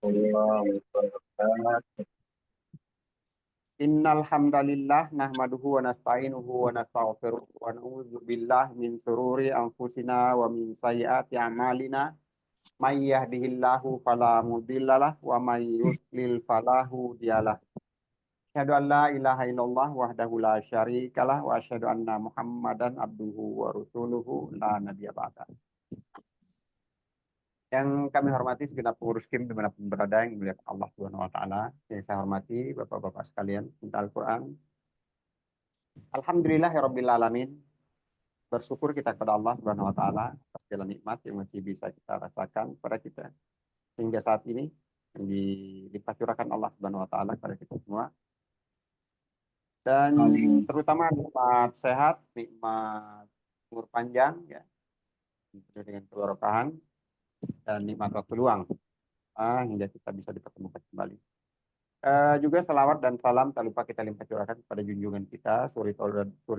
warahmatullahi wabarakatuh. Innal hamdalillah nahmaduhu wa nasta'inuhu wa nastaghfiruh wa na'udzu billahi min shururi anfusina wa min sayyiati a'malina may yahdihillahu fala mudhillalah wa may yudlil fala hadiyalah. Asyhadu an la ilaha illallah wahdahu la syarikalah wa asyhadu anna Muhammadan abduhu wa rasuluhu la nabiyya ba'da. Yang kami hormati segenap pengurus Kim dimanapun berada yang melihat Allah Subhanahu wa taala. Yang saya hormati Bapak-bapak sekalian, pecinta Al-Qur'an. Alhamdulillahirabbil alamin. Bersyukur kita kepada Allah Subhanahu wa taala atas segala nikmat yang masih bisa kita rasakan pada kita hingga saat ini yang dilipat curahkan Allah Subhanahu wa taala kepada kita semua. Dan Amin. terutama nikmat sehat, nikmat umur panjang ya, dengan keberkahan dan nikmat waktu luang hingga kita bisa dipertemukan kembali. Juga salawat dan salam tak lupa kita limpah curahkan kepada junjungan kita, suri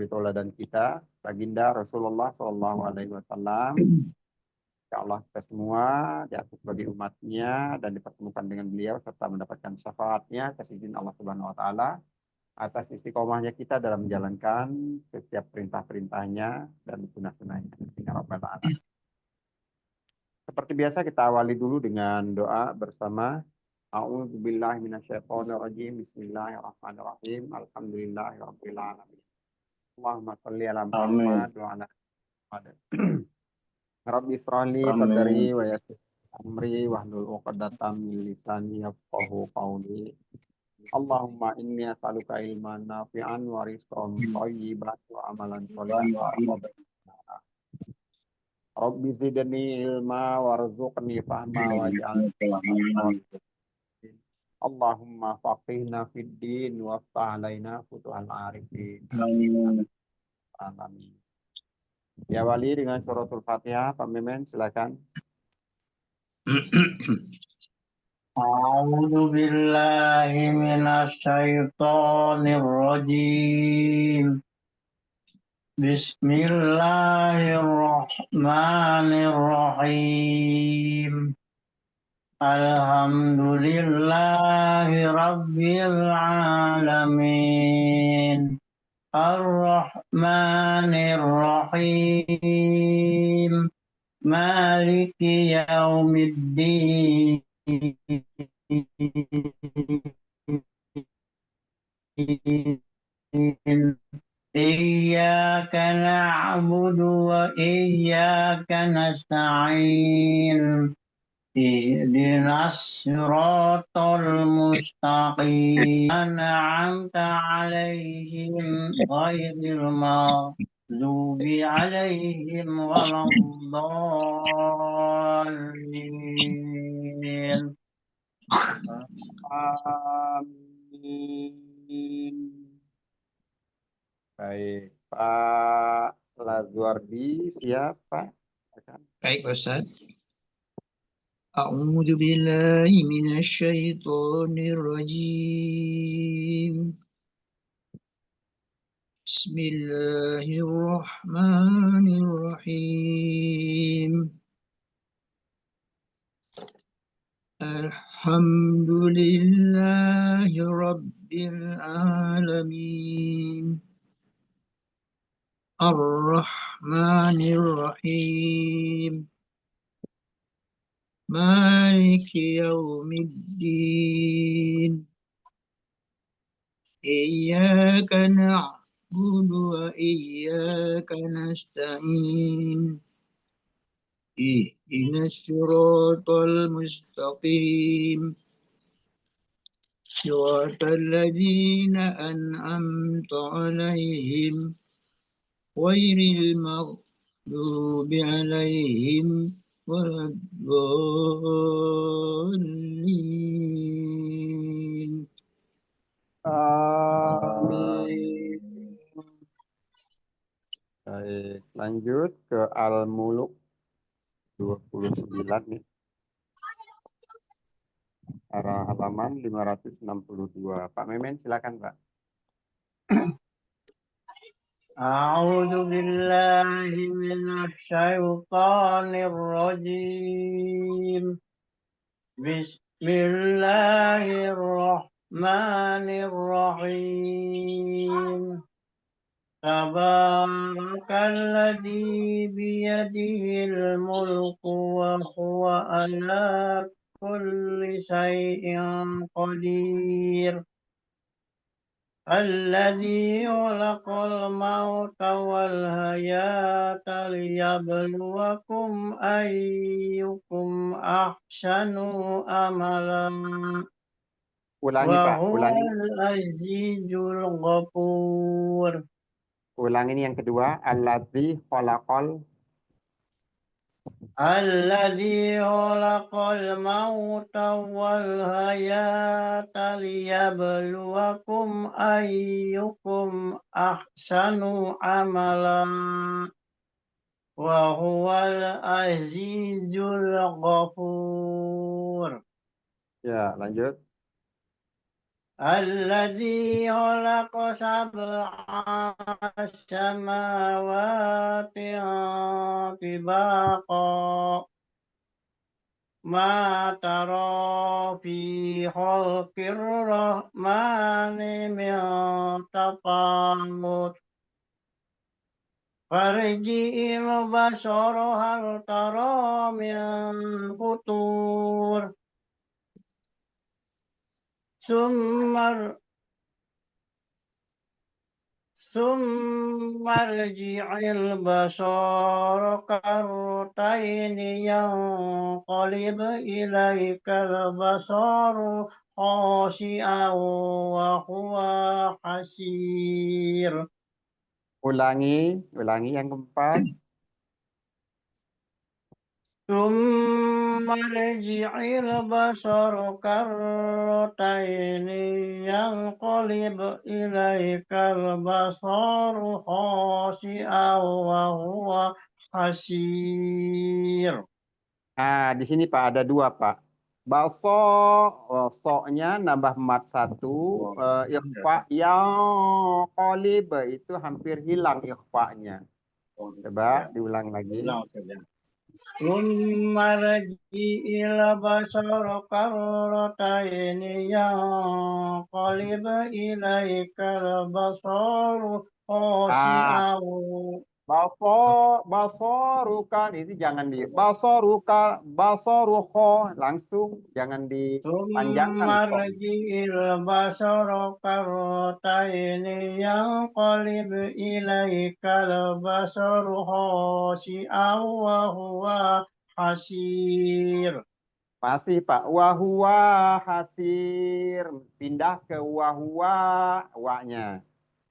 tauladan kita, baginda Rasulullah Shallallahu Alaihi Wasallam. Ya Allah kita semua diatur sebagai umatnya dan dipertemukan dengan beliau serta mendapatkan syafaatnya kasih izin Allah Subhanahu Wa Taala atas istiqomahnya kita dalam menjalankan setiap perintah-perintahnya dan sunnah-sunnahnya. Seperti biasa kita awali dulu dengan doa bersama. A'udzubillahi minasyaitonirrajim. Bismillahirrahmanirrahim. Alhamdulillahirabbil alamin. Allahumma shalli ala Amin. Muhammad wa ala Muhammad. Rabbi shrahli Amin. sadri wa yassir amri wahlul 'uqdatam min lisani yafqahu qawli. Allahumma inni as'aluka ilman nafi'an wa rizqan thayyiban wa amalan sholihan mutaqabbalan. Rabbi zidni ilma warzuqni fahma waj'alni Allahumma faqihna fid din waftah alaina futuhal arifin. Amin. Amin. Ya wali dengan suratul Fatihah, Pak Memen silakan. A'udzu billahi minasy syaithanir rajim. Bismillahirrahmanirrahim. Alhamdulillahi rabbil alamin. Ar-Rahmanir Rahim. Maliki yaumiddin. Iyyaka na'budu wa iyyaka nasta'in. Ihdinas siratal mustaqim. An'amta 'alaihim ghairil maghdubi 'alaihim waladdallin. Amin. Baik, Pak Lazuardi siapa? Baik, Ustaz. A'udzu billahi minasyaitonir rajim. Bismillahirrahmanirrahim. Alhamdulillahi rabbil alamin. Ar-Rahmanir-Rahim. Maliki yaumiddin. Iyyaka na'budu wa iyyaka nasta'in. Ihdinas siratal mustaqim. Siratal ladzina an'amta 'alaihim ghairil maghdubi 'alaihim waladdallin. Amin. Baik, lanjut ke Al-Muluk 29 nih. Arah halaman 562. Pak Memen silakan, Pak. A'udzu billahi minasy syaithanir rajim. Bismillahirrahmanirrahim. Tabarakalladzi biyadihil mulku wa huwa ala kulli syai'in qadir. Alladzi khalaqal mauta wal hayata liyabluwakum ayyukum ahsanu amalan. Ulangi Wa Pak, ulangi. huwal azizul ghafur. Ulangi ini yang kedua. Alladzi khalaqal. Alladzi khalaqal mauta wal hayata liyabluwakum ayyukum ahsanu amalan. Wa huwal azizul ghafur. Ya, lanjut. Alladzi khalaqa sab'a samawati tibaqa ma tara fi khalqir rahmani min tafawut farji'il basara hal tara min futur Summarji'il basara karrataini yanqalib ilaikal basaru khashi'an wa huwa hasir. Ulangi yang keempat. Summarji'il basara karrataini yanqalib ilaikal basaru khashi'an wa huwa hasir. Nah, di sini Pak ada dua Pak. Balso, so-nya nambah mat satu, ikhfa yang qalib itu hampir hilang ikhfa-nya. Coba diulang lagi. Summarji'il basara karrataini yanqalib ilaikal basaru khashi'an. Basorukan itu jangan di basoruho langsung, jangan dipanjangkan. Summarji'il basara karrataini yanqalib ilaikal basaru khashi'an wa huwa hasir. Masih Pak, wahwa hasir, pindah ke wahwa wa-nya.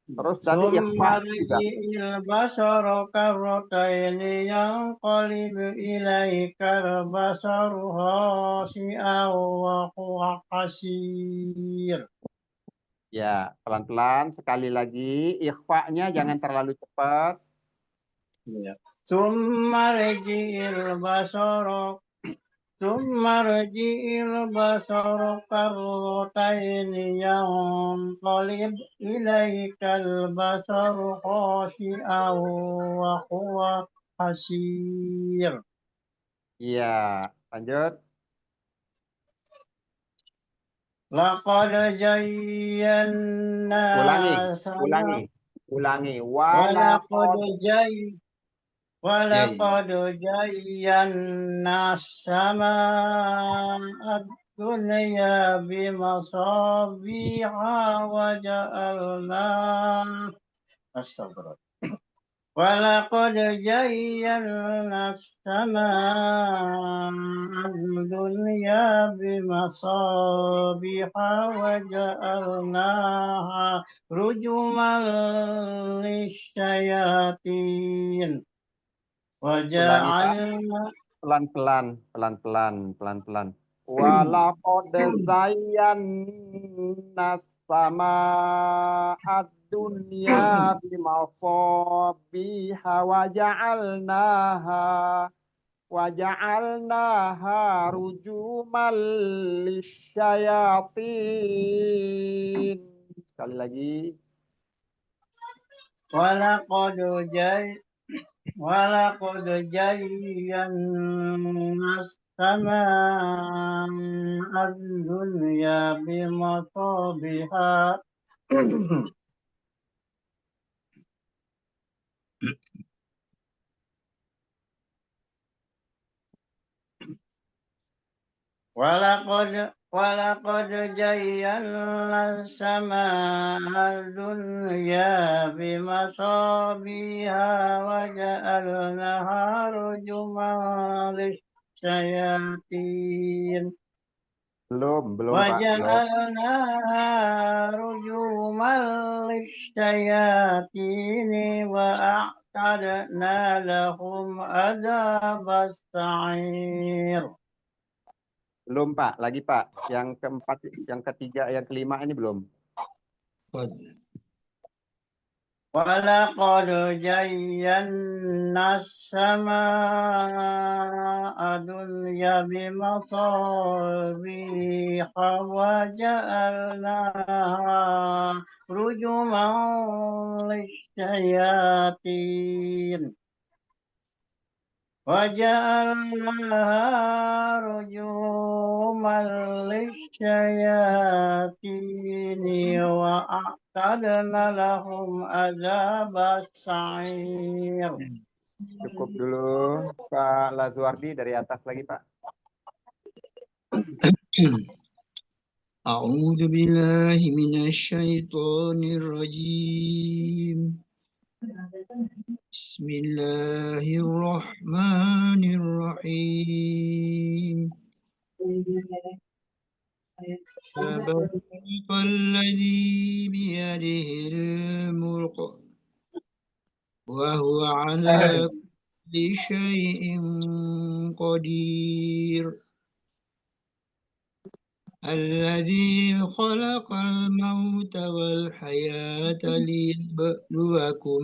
Terus tadi ikhfa juga. Summarji'il basara karrataini yanqalib ilaikal basaru khashi'an wa huwa hasir. Ya, pelan-pelan sekali lagi. Ikhfa-nya jangan terlalu cepat. Summarji'il basara karrataini yanqalib ilaikal basaru khashi'an wa huwa hasir. Iya, lanjut. Laqad zayyana Ulangi. Walaqad zayyana as-samaa'a ad-dunya bimasabiha wa ja'alnaha Walaqad zayyana as-samaa'a ad-dunya bimasabiha wa ja'alnaha rujuman lisyayatin wa ja'alna pelan-pelan. Walaqad zayyana as-samaa'a ad-dunya bimasabiha wa ja'alnaha rujuman lisyayatin. Sekali lagi. Walaqad zayyana السماء الدنيا بمصابها ولقد زينا السماء الدنيا بمصابيها وجعلناها رجوما للشياطين Belum Pak, belum. وأعتدنا لهم عذاب السعير. Belum Pak, lagi Pak. Yang keempat, yang ketiga, yang kelima ini belum. ولقد زينا السماء الدنيا بمصابيح وجعلناها رجوما للشياطين وأعتدنا لهم عذاب السعير. Cukup dulu Pak Lazuardi, dari atas lagi Pak. أعوذ بالله من الشيطان الرجيم بسم الله الرحمن الرحيم تبارك الذي بيده الملك وهو على كل شيء قدير الذي خلق الموت والحياة ليبلوكم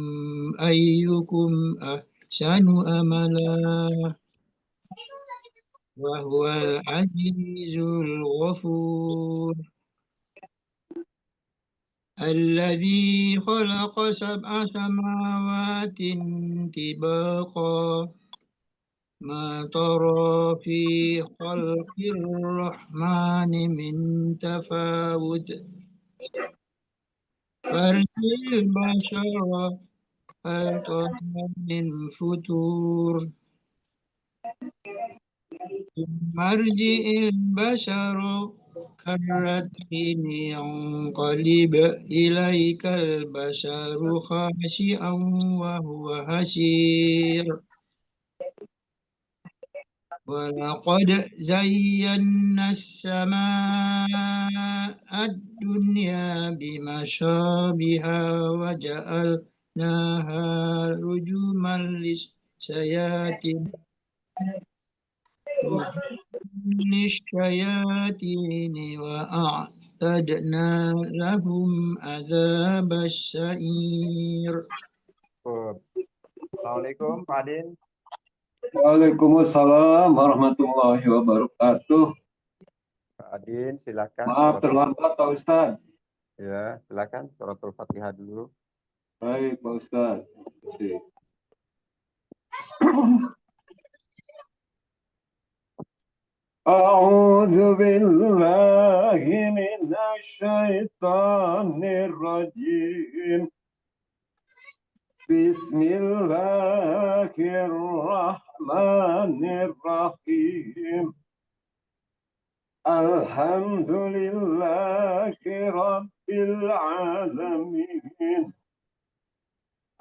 أيكم أحسن أملا وهو العزيز الغفور الذي خلق 7 سماوات طباقا ما ترى في خلق الرحمن من تفاوت فارجع البشر هل ترى من فتور ثم ارجع البشر كرتين ينقلب إليك البشر خاشعا وهو حسير ولقد زينا السماء الدنيا بمصابيح وجعلناها رجوما للشياطين وأعتدنا لهم عذاب السعير. Assalamualaikum Pak Adin. Waalaikumsalam warahmatullahi wabarakatuh. Pak Adin, silakan. Maaf terlambat Pak Ustadz. Ya, silakan Suratul Fatihah dulu. Baik Pak Ustadz. A'udzu billahi minasy syaithanir rajim. Bismillahirrahmanirrahim. Alhamdulillahi rabbil alamin.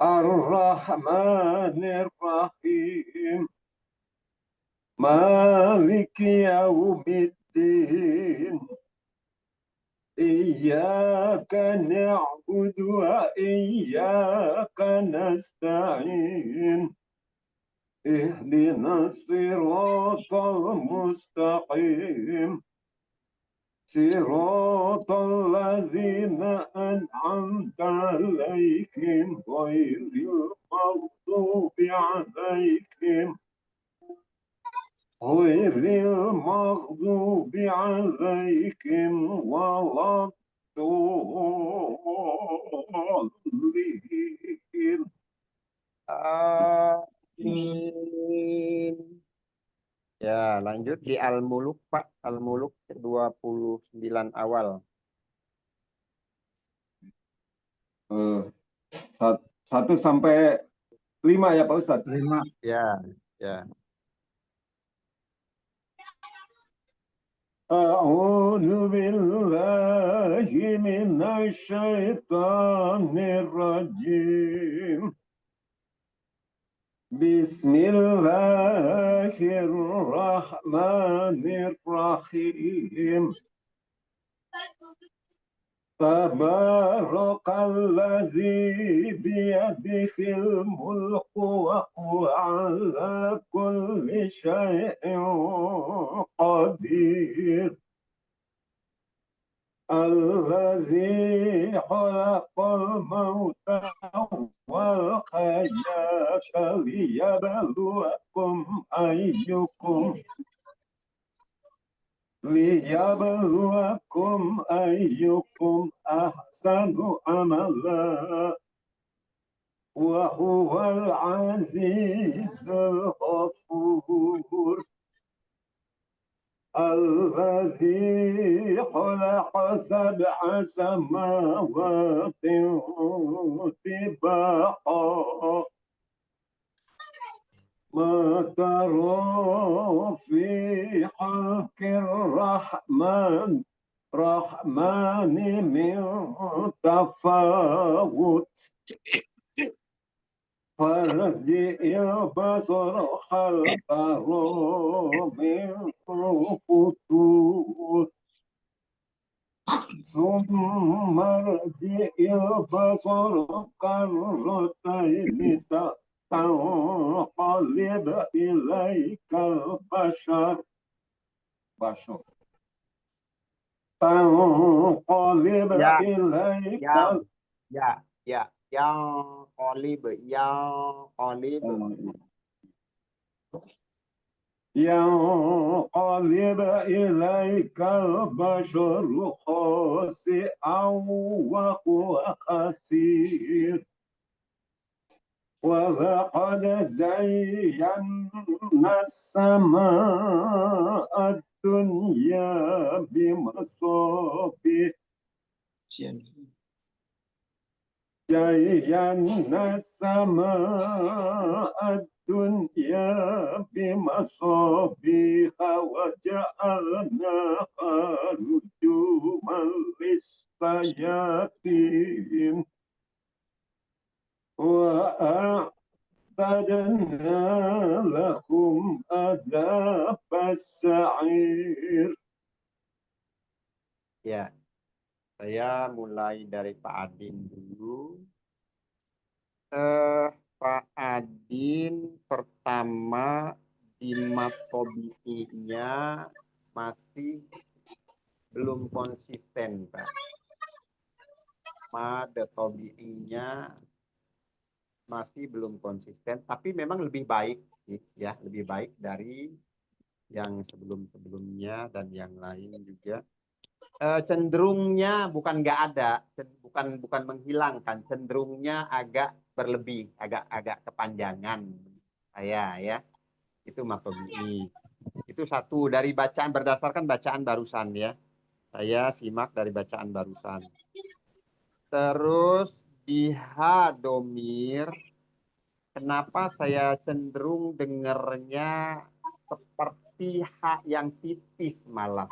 Ar-Rahmanir Rahim. Maliki yaumiddin. Iyyaka na'budu wa iyyaka nasta'in. Ihdinas siratal mustaqim. Siratal ladzina an'amta 'alaihim ghairil maghdubi 'alaihim waladdallin. Amin. Ya, lanjut di Al-Muluk, Pak. Al-Muluk 29 awal. Eh, 1 sampai 5 ya Pak Ustadz. 5. Ya, ya. أعوذ بالله من الشيطان الرجيم بسم الله الرحمن الرحيم تبارك الذي بيده الملك وهو على كل شيء قدير الذي خلق الموت والحياة ليبلوكم أيكم أحسن عملا وهو العزيز الغفور الذي خلق 7 سماوات طباقا ما ترى في خلق الرحمن من تفاوت فارجع البصر هل ترى من فطور ثم ارجع البصر كرتين تنقلب إليك البشر تنقلب Ya, إليك yang kolib, ينقلب إليك البشر خاسئا وهو خسير ولقد زينا السماء الدنيا بمصابيح زينا السماء الدنيا بمصابيح وجعلناها رجوما للشياطين وأعتدنا لهم عذاب السعير. Ya, saya mulai dari Pak Adin dulu. Pak Adin pertama di matobi'inya masih belum konsisten, Pak. Matobi'inya masih belum konsisten, tapi memang lebih baik sih, ya, lebih baik dari yang sebelum-sebelumnya dan yang lain juga. Cenderungnya bukan nggak ada, bukan menghilangkan, cenderungnya agak berlebih, agak kepanjangan saya ya. Itu matobi'i. Itu satu dari bacaan berdasarkan bacaan barusan ya. Saya simak dari bacaan barusan. Terus di hadomir, kenapa saya cenderung dengernya seperti hak yang tipis malah.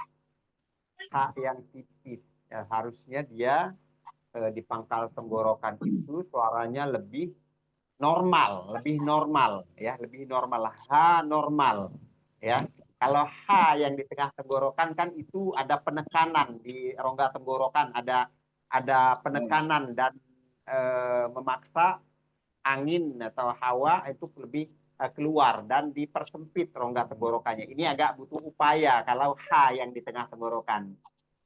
Hak yang tipis. Ya, harusnya dia di pangkal tenggorokan itu suaranya lebih normal ya, lebih normal. H normal ya. Kalau H yang di tengah tenggorokan kan itu ada penekanan di rongga tenggorokan, ada penekanan dan memaksa angin atau hawa itu lebih keluar dan dipersempit rongga tenggorokannya. Ini agak butuh upaya kalau H yang di tengah tenggorokan.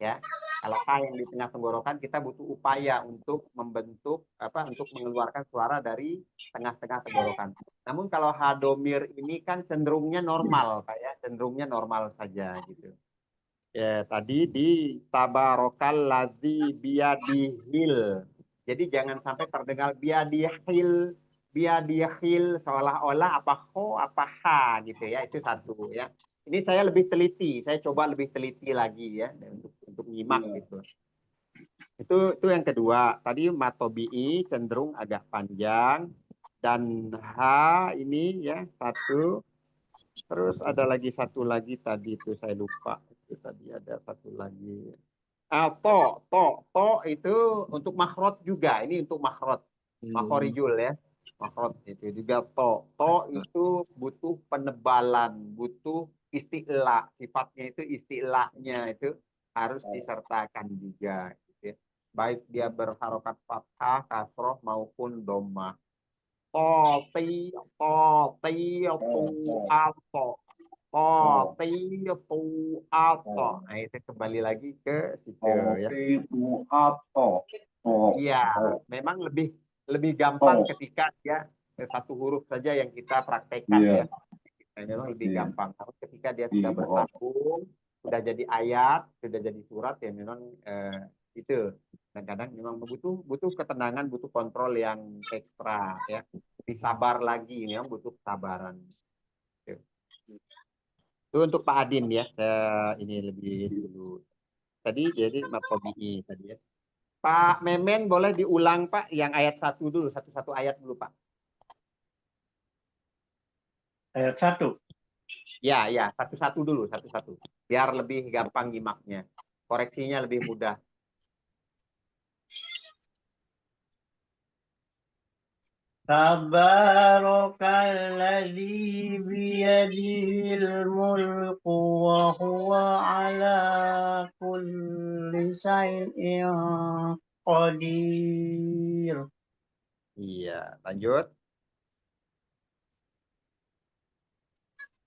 Ya, kalau H yang di tengah tenggorokan kita butuh upaya untuk membentuk untuk mengeluarkan suara dari tengah-tengah tenggorokan. Namun kalau H domir ini kan cenderungnya normal, Pak ya, cenderungnya normal saja gitu. Ya, tadi di tabarokal ladzi biadihil. Jadi jangan sampai terdengar biadihil seolah-olah apa ho apa ha gitu ya, itu satu ya. Ini saya lebih teliti, saya coba lebih teliti lagi ya untuk nyimak gitu. Itu yang kedua. Tadi matobi'i cenderung agak panjang dan H ini ya satu. Terus ada lagi satu lagi tadi itu saya lupa. Itu tadi ada satu lagi. To itu untuk makhraj juga. Ini untuk makhraj. Makhorijul ya. Makhraj itu juga to. To itu butuh penebalan, butuh isti'la. Sifatnya itu isti'lanya itu harus disertakan juga. Gitu ya. Baik dia berharokat fathah, kasroh maupun dhammah. To, ti, tu, ato. To, ti, tu, ato. Nah, itu kembali lagi ke situ ya. Itu atau Iya, memang lebih gampang ketika dia satu huruf saja yang kita praktekkan ya. Memang lebih gampang. Tapi ketika dia sudah bersambung, sudah jadi ayat, sudah jadi surat ya memang itu. Kadang-kadang memang butuh ketenangan, butuh kontrol yang ekstra ya. Disabar lagi, memang butuh kesabaran. Itu untuk Pak Adin ya. Saya ini lebih dulu. Tadi jadi matobi'i tadi ya. Pak Memen boleh diulang Pak yang ayat satu dulu, satu-satu ayat dulu Pak. Ayat 1. Ya, satu-satu dulu, satu-satu. Biar lebih gampang nyimaknya. Koreksinya lebih mudah. Tabarakalladzi biyadihil mulku wa huwa ala kulli syai'in qadir. Iya, lanjut.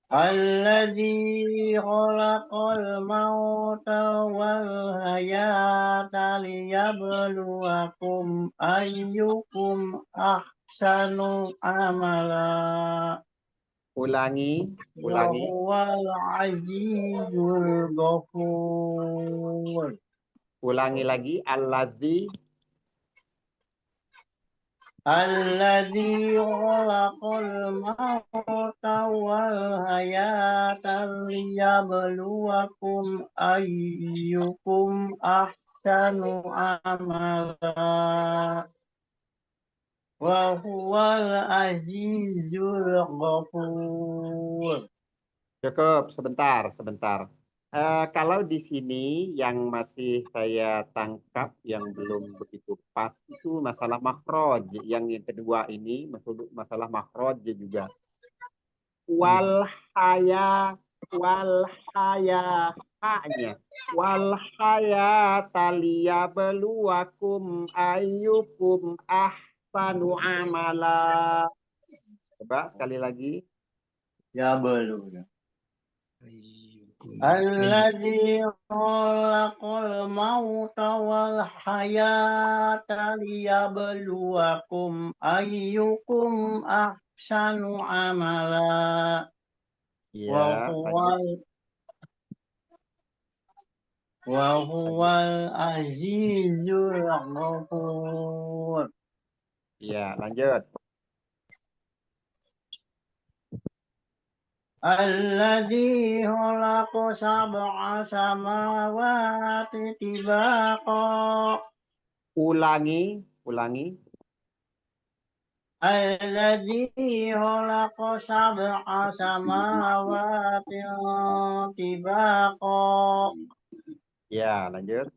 Alladzi khalaqal mauta wal hayata liyabluwakum ayyukum ahsanu amala. Ulangi. Wa huwal azizul ghafur. Ulangi lagi. Alladzi. Alladzi khalaqal mauta wal hayata liyabluwakum ayyukum ahsanu amala. Wa huwal azizul ghafur. Cukup, sebentar. Kalau di sini yang masih saya tangkap yang belum begitu pas itu masalah makhraj. Yang kedua ini masalah makhraj juga. Wal haya haknya. Wal haya taliyabluwakum ayyukum ahsanu amala. Coba sekali lagi. Ya belum. Alladzi khalaqal mauta wal hayata liyabluwakum ayyukum ahsanu amala. Ya, Wa huwal azizul ghafur. Ya, lanjut. Alladzi khalaqa sab'a samawati tibaqa. Ulangi. Alladzi khalaqa sab'a samawati tibaqa. Ya, lanjut.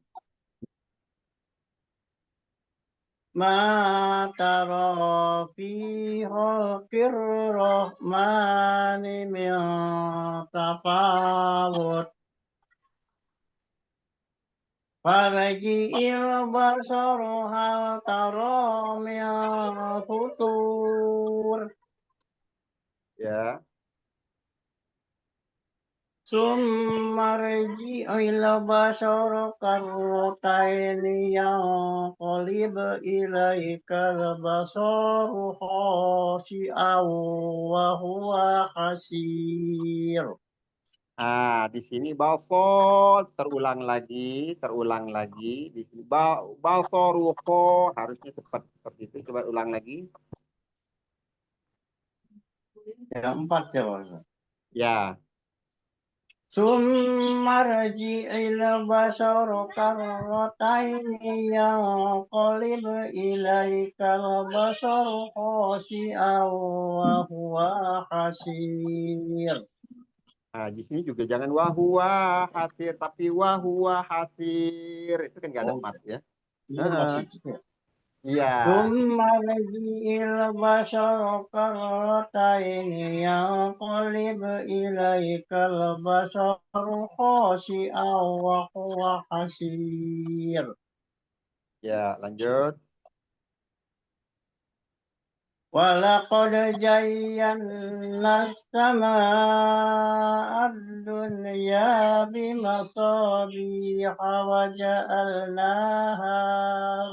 Ma tara fi khalqir rahmani min tafawut. Farji'il basaru hal tara min futur. Ya. Summa rji'il basara karrataini yanqalib ilaikal basaru khashi'an wa huwa hasir. Di sini basor terulang lagi di sini basoruho harusnya cepat seperti itu. Coba ulang lagi. Yang 4 jawab. Ya. ثم ارجع البصر كرتين ينقلب إليك البصر خاسئا وهو حسير. Nah, di sini juga jangan wahwa hasir, tapi wahwa hasir. Itu kan nggak ada mat ya. Iya. ثم ارجع البصر كرتين ينقلب إليك البصر خاسئا وهو حسير. Ya, lanjut. ولقد زينا السماء الدنيا بمصابيح وجعلناها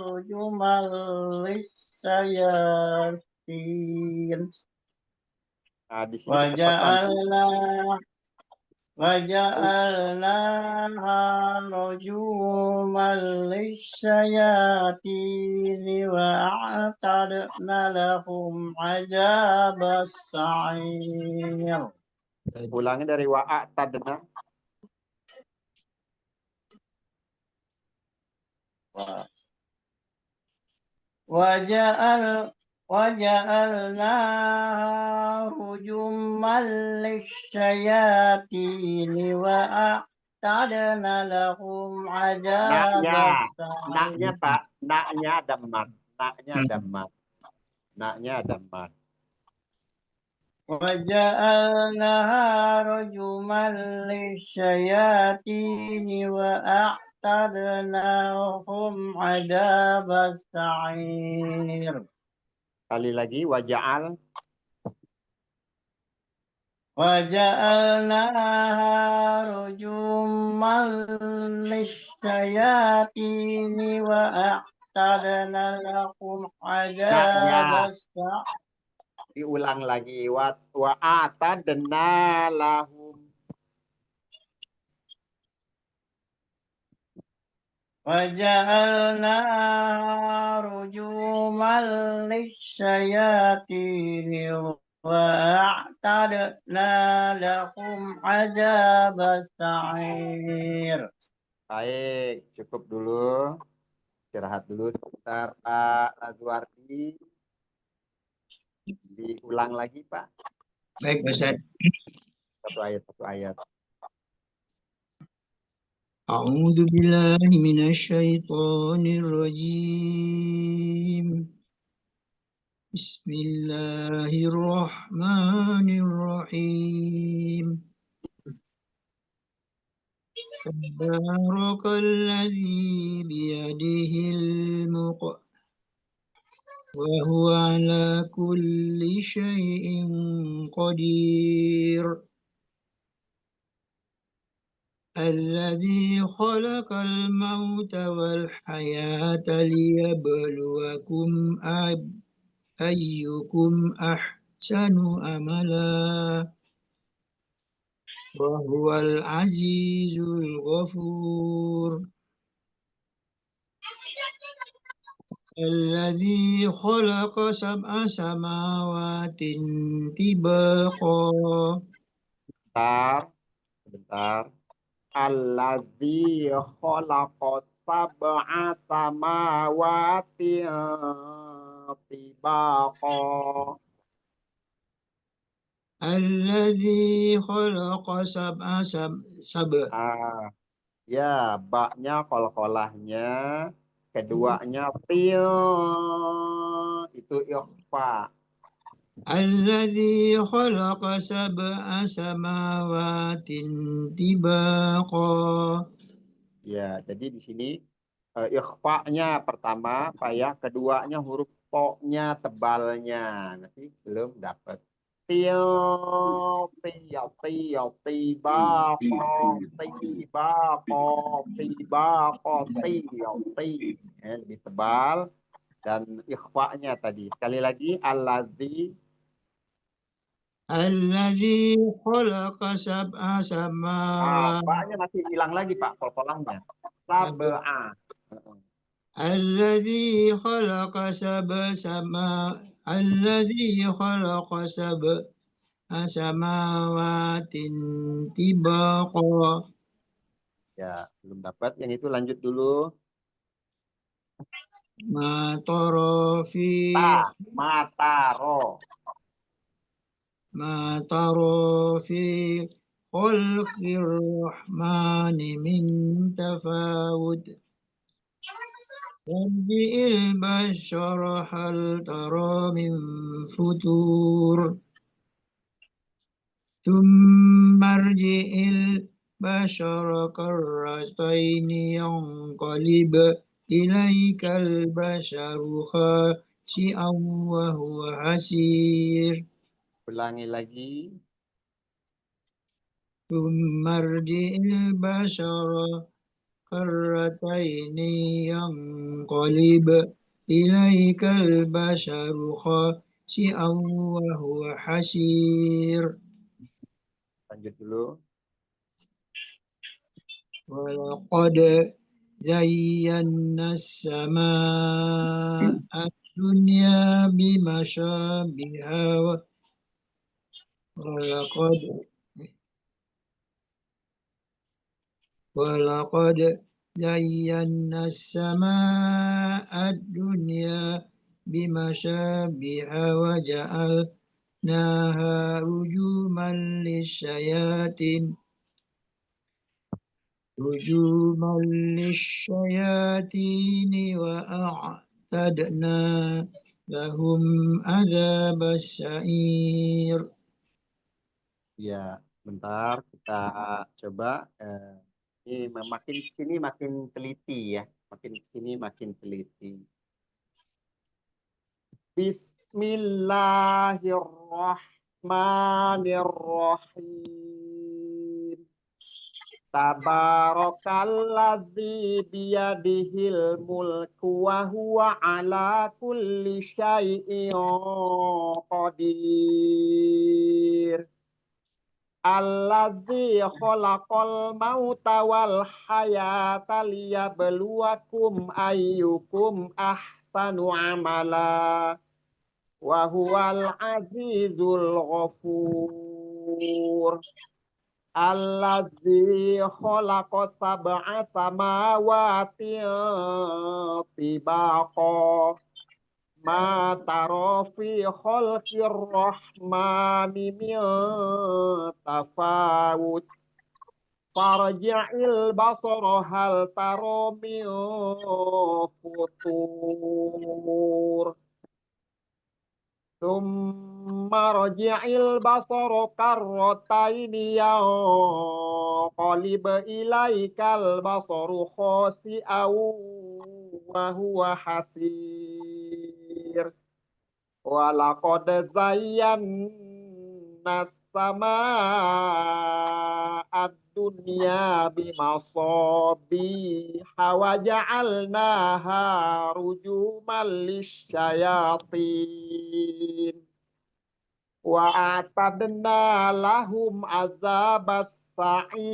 رجوما للشياطين Nah, di sini ketepatan. وجعلناها رجوما للشياطين وأعتدنا لهم عذاب السعير. Ulangi dari wa'atadna. وجعلناها رجوما للشياطين وأعتدنا لهم عذاب السعير. Naknya Pak, naknya ada mat. Naknya ada mat. Naknya ada mat. وجعلناها رجوما للشياطين وأعتدنا لهم عذاب السعير. Kali lagi waja'al. وجعلناها رجوما للشياطين وأعتدنا لهم عذاب السعير. Diulang lagi wa'atadna lahum. وجعلناها رجوما للشياطين وأعتدنا لهم عذاب السعير. Baik, cukup dulu. Istirahat dulu sebentar, Pak Lazwardi. Diulang lagi, Pak. Baik, Ustaz. Satu ayat. A'udzu billahi minasyaitonir rajim. Bismillahirrahmanirrahim. Tabarakalladzi biyadihil mulk wa huwa ala kulli syai'in qadir. الذي خلق الموت والحياة ليبلوكم أيكم أحسن أملا وهو العزيز الغفور الذي خلق 7 سماوات طباقا. Sebentar. Alladzi khalaqa sab'a samawati tibaqa. Alladzi khalaqa sab'a. Ya, baknya kol-kolahnya, keduanya til, itu ikhfa. Alladzi khalaqa sab'a samawatin tibaqa. Ya, jadi di sini ikhfa-nya pertama, ya, keduanya huruf po-nya tebalnya. Nanti belum dapat. Til, tibaqo, ya, lebih tebal. Dan ikhfa-nya tadi. Sekali lagi, Alladzi khalaqa sab'a samawati. Pak-nya masih hilang lagi, Pak, kol-kolahnya. Sab'a. Alladzi khalaqa sab'a sama. Alladzi khalaqa sab'a. samawatin tibaqa. Ya, belum dapat. Yang itu lanjut dulu. Ma tara fi Mataro. ما ترى في خلق الرحمن من تفاوت تنبئ البشر هل ترى من فتور ثم ارجع البشر كرتين ينقلب إليك البشر خاسئا وهو حسير Ulangi lagi. ثم ارجع البشر كرتين ينقلب إليك البشر خاسئا وهو حسير Lanjut dulu. ولقد زينا السماء الدنيا بمشابه ولقد زينا السماء الدنيا بمشابه وجعلناها رجوما للشياطين وأعتدنا لهم عذاب السعير. Ya, bentar kita coba. Ini makin sini makin teliti ya, makin sini makin teliti. Bismillahirrahmanirrahim. Tabarakalladzi biyadihil mulku wa huwa ala kulli syai'in qadir. Alladzi khalaqal mauta wal hayata liyabluwakum ayyukum ahsanu amala wa huwal azizul ghafur. Alladzi khalaqa sab'a samawati tibaqa ma tara fi khalqir rahmani min tafawut farji'il basara hal tara min futur thumma raji'il basara karrataini yanqalib ilaikal basaru khasi'an wa huwa hasir. Walaqad zayyana as-samaa ad-dunya bimasabiha wa ja'alnaha rujuman lisyayatin wa a'tadna lahum azabas sa'ir.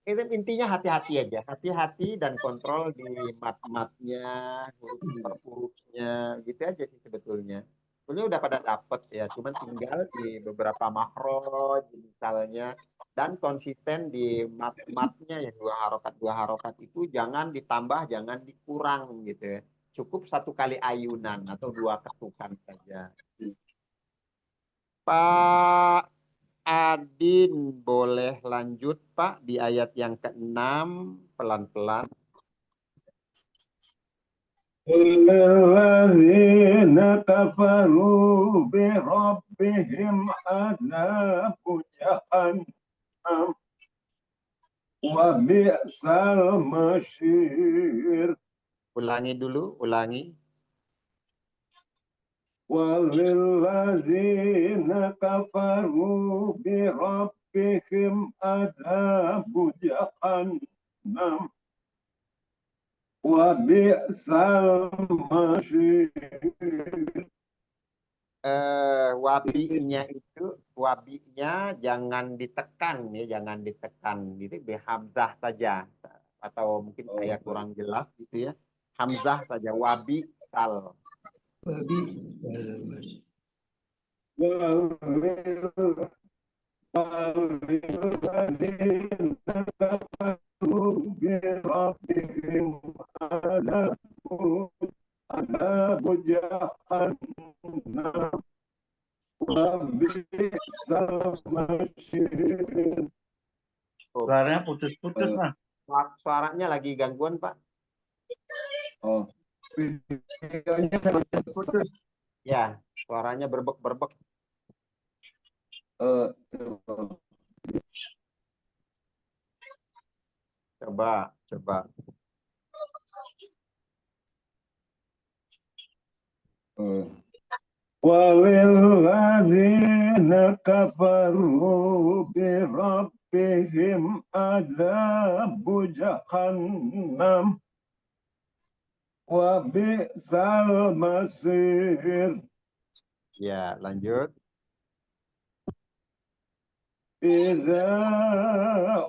Itu intinya hati-hati aja, hati-hati dan kontrol di mat-matnya, huruf-hurufnya, gitu aja sih sebetulnya. Sebetulnya udah pada dapet ya, cuman tinggal di beberapa makhraj misalnya, dan konsisten di mat-matnya yang dua harokat itu jangan ditambah, jangan dikurang gitu ya. Cukup satu kali ayunan atau dua ketukan saja. Pak Adin, boleh lanjut Pak di ayat yang ke-6 pelan-pelan. الذين كفروا بربهم عذاب جهنم وبئس المصير. Ulangi dulu, ulangi. وللذين كفروا بربهم عذاب جهنم وبئس المصير. Wabinya jangan ditekan ya, jangan ditekan. Gitu, hamzah saja. Atau mungkin saya kurang jelas gitu ya. Hamzah saja, wabi sal. وبئس المصير. وللذين كفروا بربهم عذاب جهنم وبئس المصير. Suaranya putus-putus, Mas. Suaranya lagi gangguan, Pak. Oh, videonya saya Putus. Ya, suaranya berbek-berbek. coba. Coba. Walilladzina kafaru birabbihim adzabu jahannam wa bi'sal masir. Ya, lanjut. Idza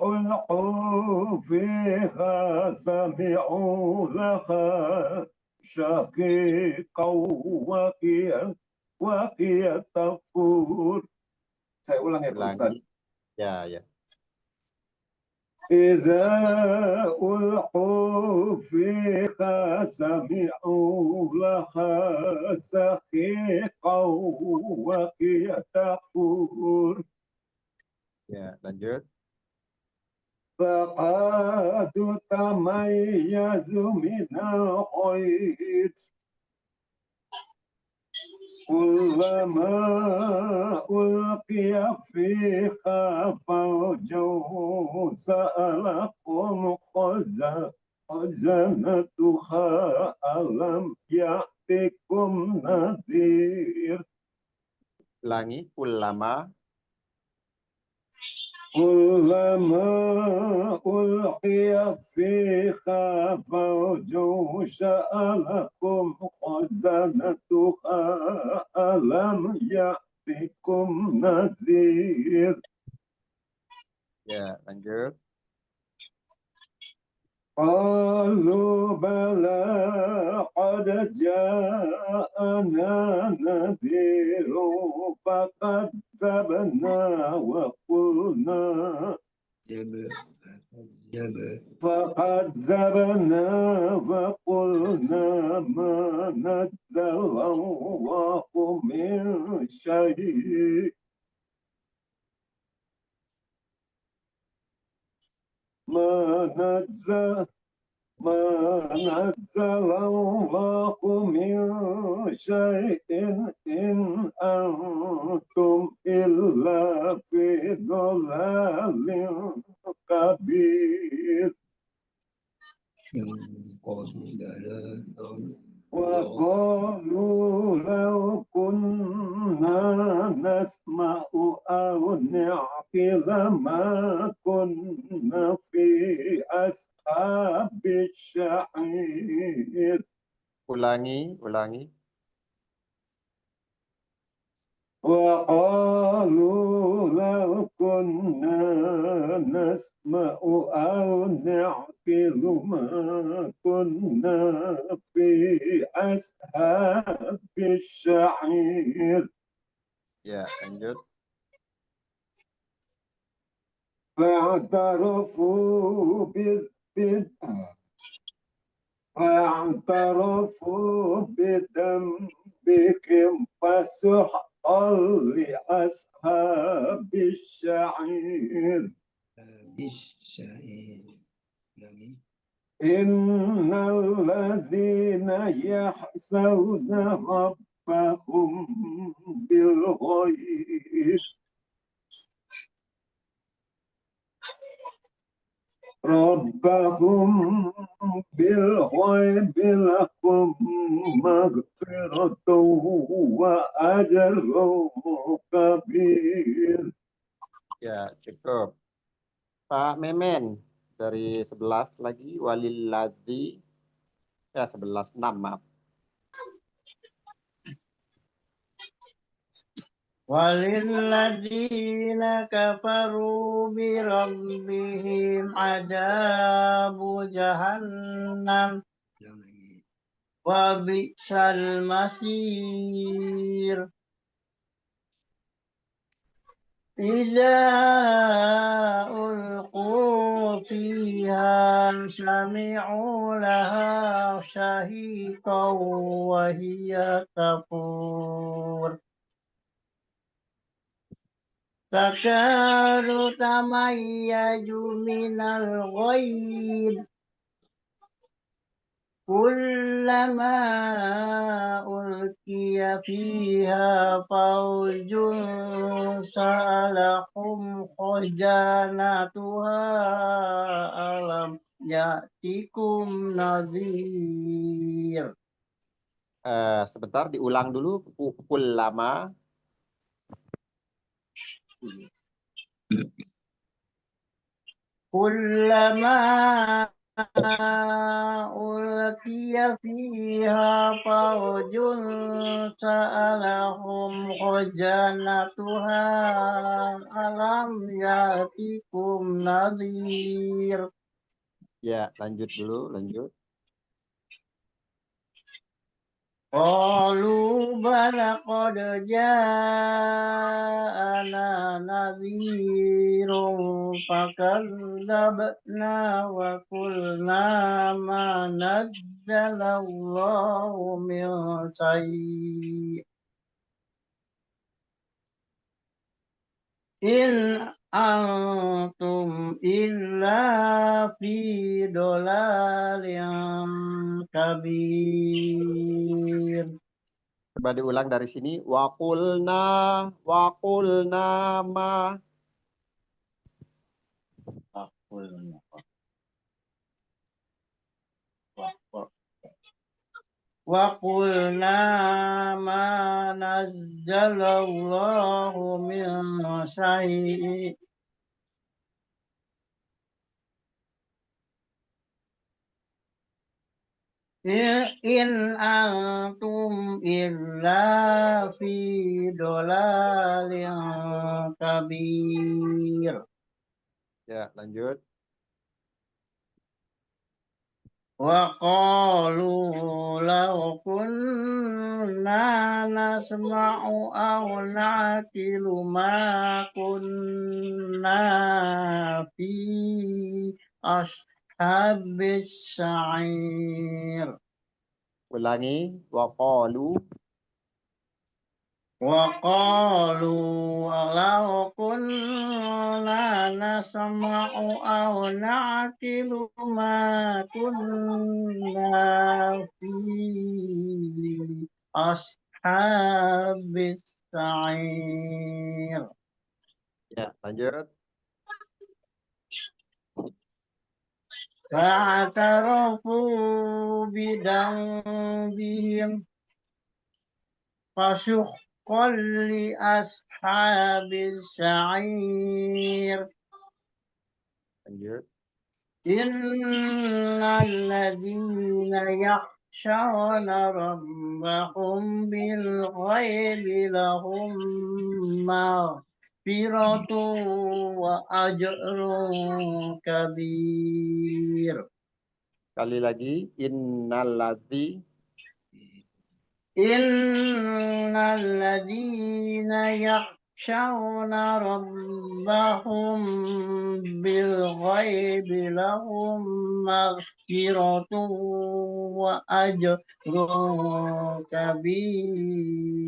ulqu fiha sami'u laha syaqiqaw wa qiyatafur. Saya ulang ya, Pak Ustaz. Ya, ya. إذا ألقوا فيها سمعوا لها سحيقا وهي تفور. Ya, lanjut. فقد تميز من الخيط كلما ألقي فيها فوج سألهم خزنتها ألم يأتكم نذير. Ulangi. Ulama. كلما ألقي فيها فوج سألهم خزنتها ألم يأتكم نذير. Ya, lanjut. قالوا بلى قد جاءنا نذير فكذبنا وقلنا ما نزل الله من شيء ما نزل الله من شيء إن أنتم إلا في ضلال كبير. وقالوا لو كنا نسمع أو نعقل ما كنا في أصحاب الشعير. Ulangi. وقالوا لو كنا نسمع أو نعقل ما كنا في أصحاب الشعير. Ya, lanjut. فاعترفوا بذنبهم فسحقا لأصحاب الشعير. إن الذين يحسون ربهم بالغيب لهم مغفرة وأجر كبير. Ya, cukup. Pak Memen dari 11 lagi. Walilladzi. Ya, 11.6, maaf. Walilladzina kafaru birabbihim adabu jahannam وبئس المصير إذا ألقوا فيها سمعوا لها شهيقا وهي تفور تكاد تميز من الغيظ كلما ألقي فيها فوج سألهم خزنتها ألم يأتكم نذير. Sebentar diulang dulu. Pukul lama. كلما ألقي فيها فوج سألهم خزنتها ألم يأتكم نذير. Ya, lanjut dulu, lanjut. قالوا بلى قد جاءنا نذير فكذبنا وقلنا ما نزل الله من شيء إن أنتم إلا في ضلال كبير. Coba diulang dari sini. Waqulna ma. وقلنا ما نزل الله من شيء إن أنتم إلا في ضلال كبير. Ya, lanjut. وقالوا لو كنا نسمع أو نعقل ما كنا في أصحاب السعير. Ulangi. Waqalu. وقالوا لو كنا نسمع أو نعقل ما كنا في أصحاب السعير. Ya, lanjut. فاعترفوا بذنبهم فسحقا لأصحاب السعير. Lanjut. إن الذين يخشون ربهم بالغيب لهم مغفرة وأجر كبير. Sekali lagi. Innalladzi. إن الذين يخشون ربهم بالغيب لهم مغفرة وأجر كبير.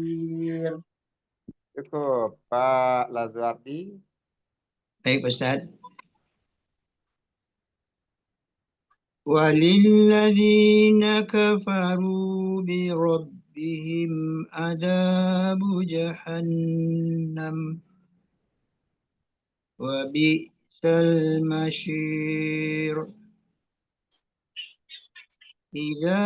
Cukup. Pak Lazuardi. Baik, Ustaz. وَلِلَّذِينَ كَفَرُوا بِرَبِّهِمْ عَذَابُ جَهَنَّمَ وَبِئْسَ الْمَصِيرُ إِذَا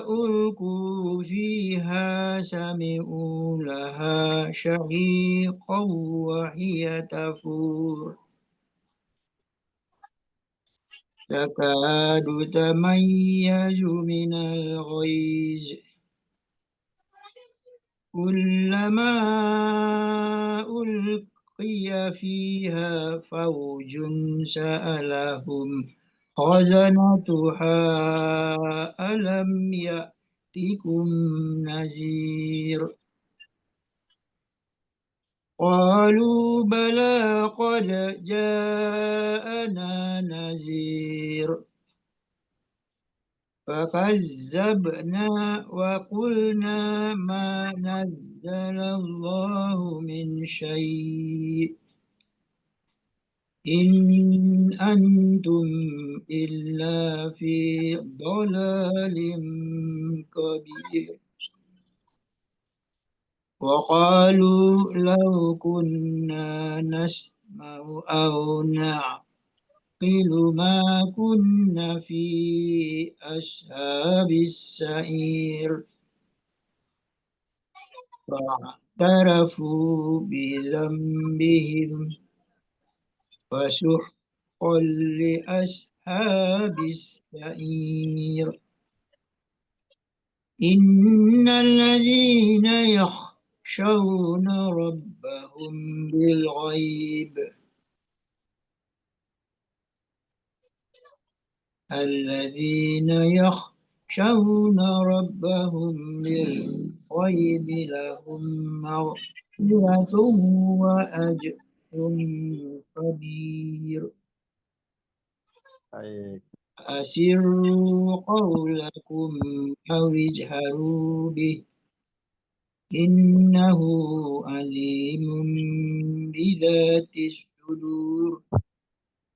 أُلْقُوا فِيهَا سَمِعُوا لَهَا شَهِيقًا وَهِيَ تَفُورُ تكاد تميز من الغيظ كلما ألقي فيها فوج سألهم خزنتها ألم يأتكم نذير قالوا بلى قد جاءنا نذير فكذبنا وقلنا ما نزل الله من شيء إن أنتم إلا في ضلال كبير وقالوا لو كنا نسمع أو نعقل ما كنا في أصحاب السعير فاعترفوا بذنبهم فسحقا لأصحاب السعير إن الذين يخشون ربهم بالغيب الذين يخشون ربهم بالغيب لهم مغفرة وأجر كبير Baik. أسروا قولكم أو اجهروا به إنه عليم بذات الصدور.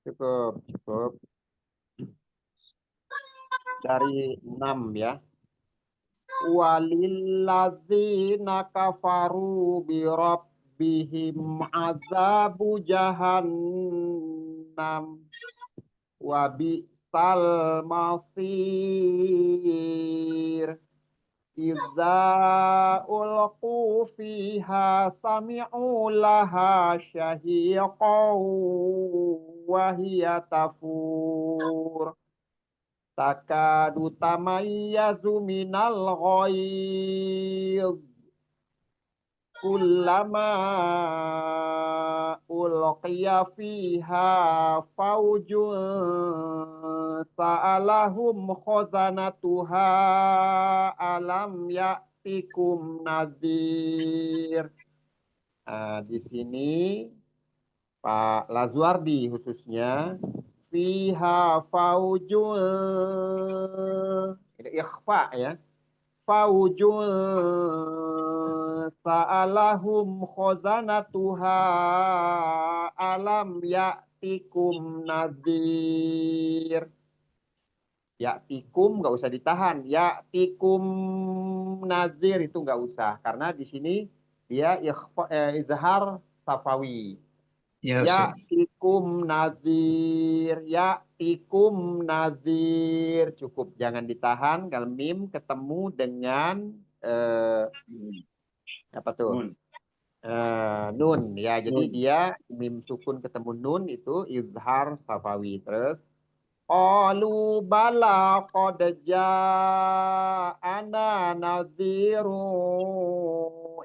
Cukup. Dari 6 ya. Walilladzina kafaru bi rabbihim azabu jahannam wa bi'sal masir. Idza ulqu fiha sami'u laha syahiqan wa hiya tafur. Takadu tamayyazu minal ghaidh kullama ulqiya fiha faujun sa'alahum khazanatuha alam ya'tikum nadhir. Di sini Pak Lazuardi khususnya fiha faujun, ini ikhfa ya, faujun sa'alahum khazanatuha alam ya'tikum nadhir. Ya'tikum nggak usah ditahan, ya'tikum nadhir itu nggak usah karena di sini dia izhar safawi. Ya, Ya'tikum nazir, cukup jangan ditahan. Kalau mim ketemu dengan apa tuh? Nun ya. Jadi dia mim sukun ketemu nun itu izhar safawi. Terus qalu bala qad ja'ana nadhiru.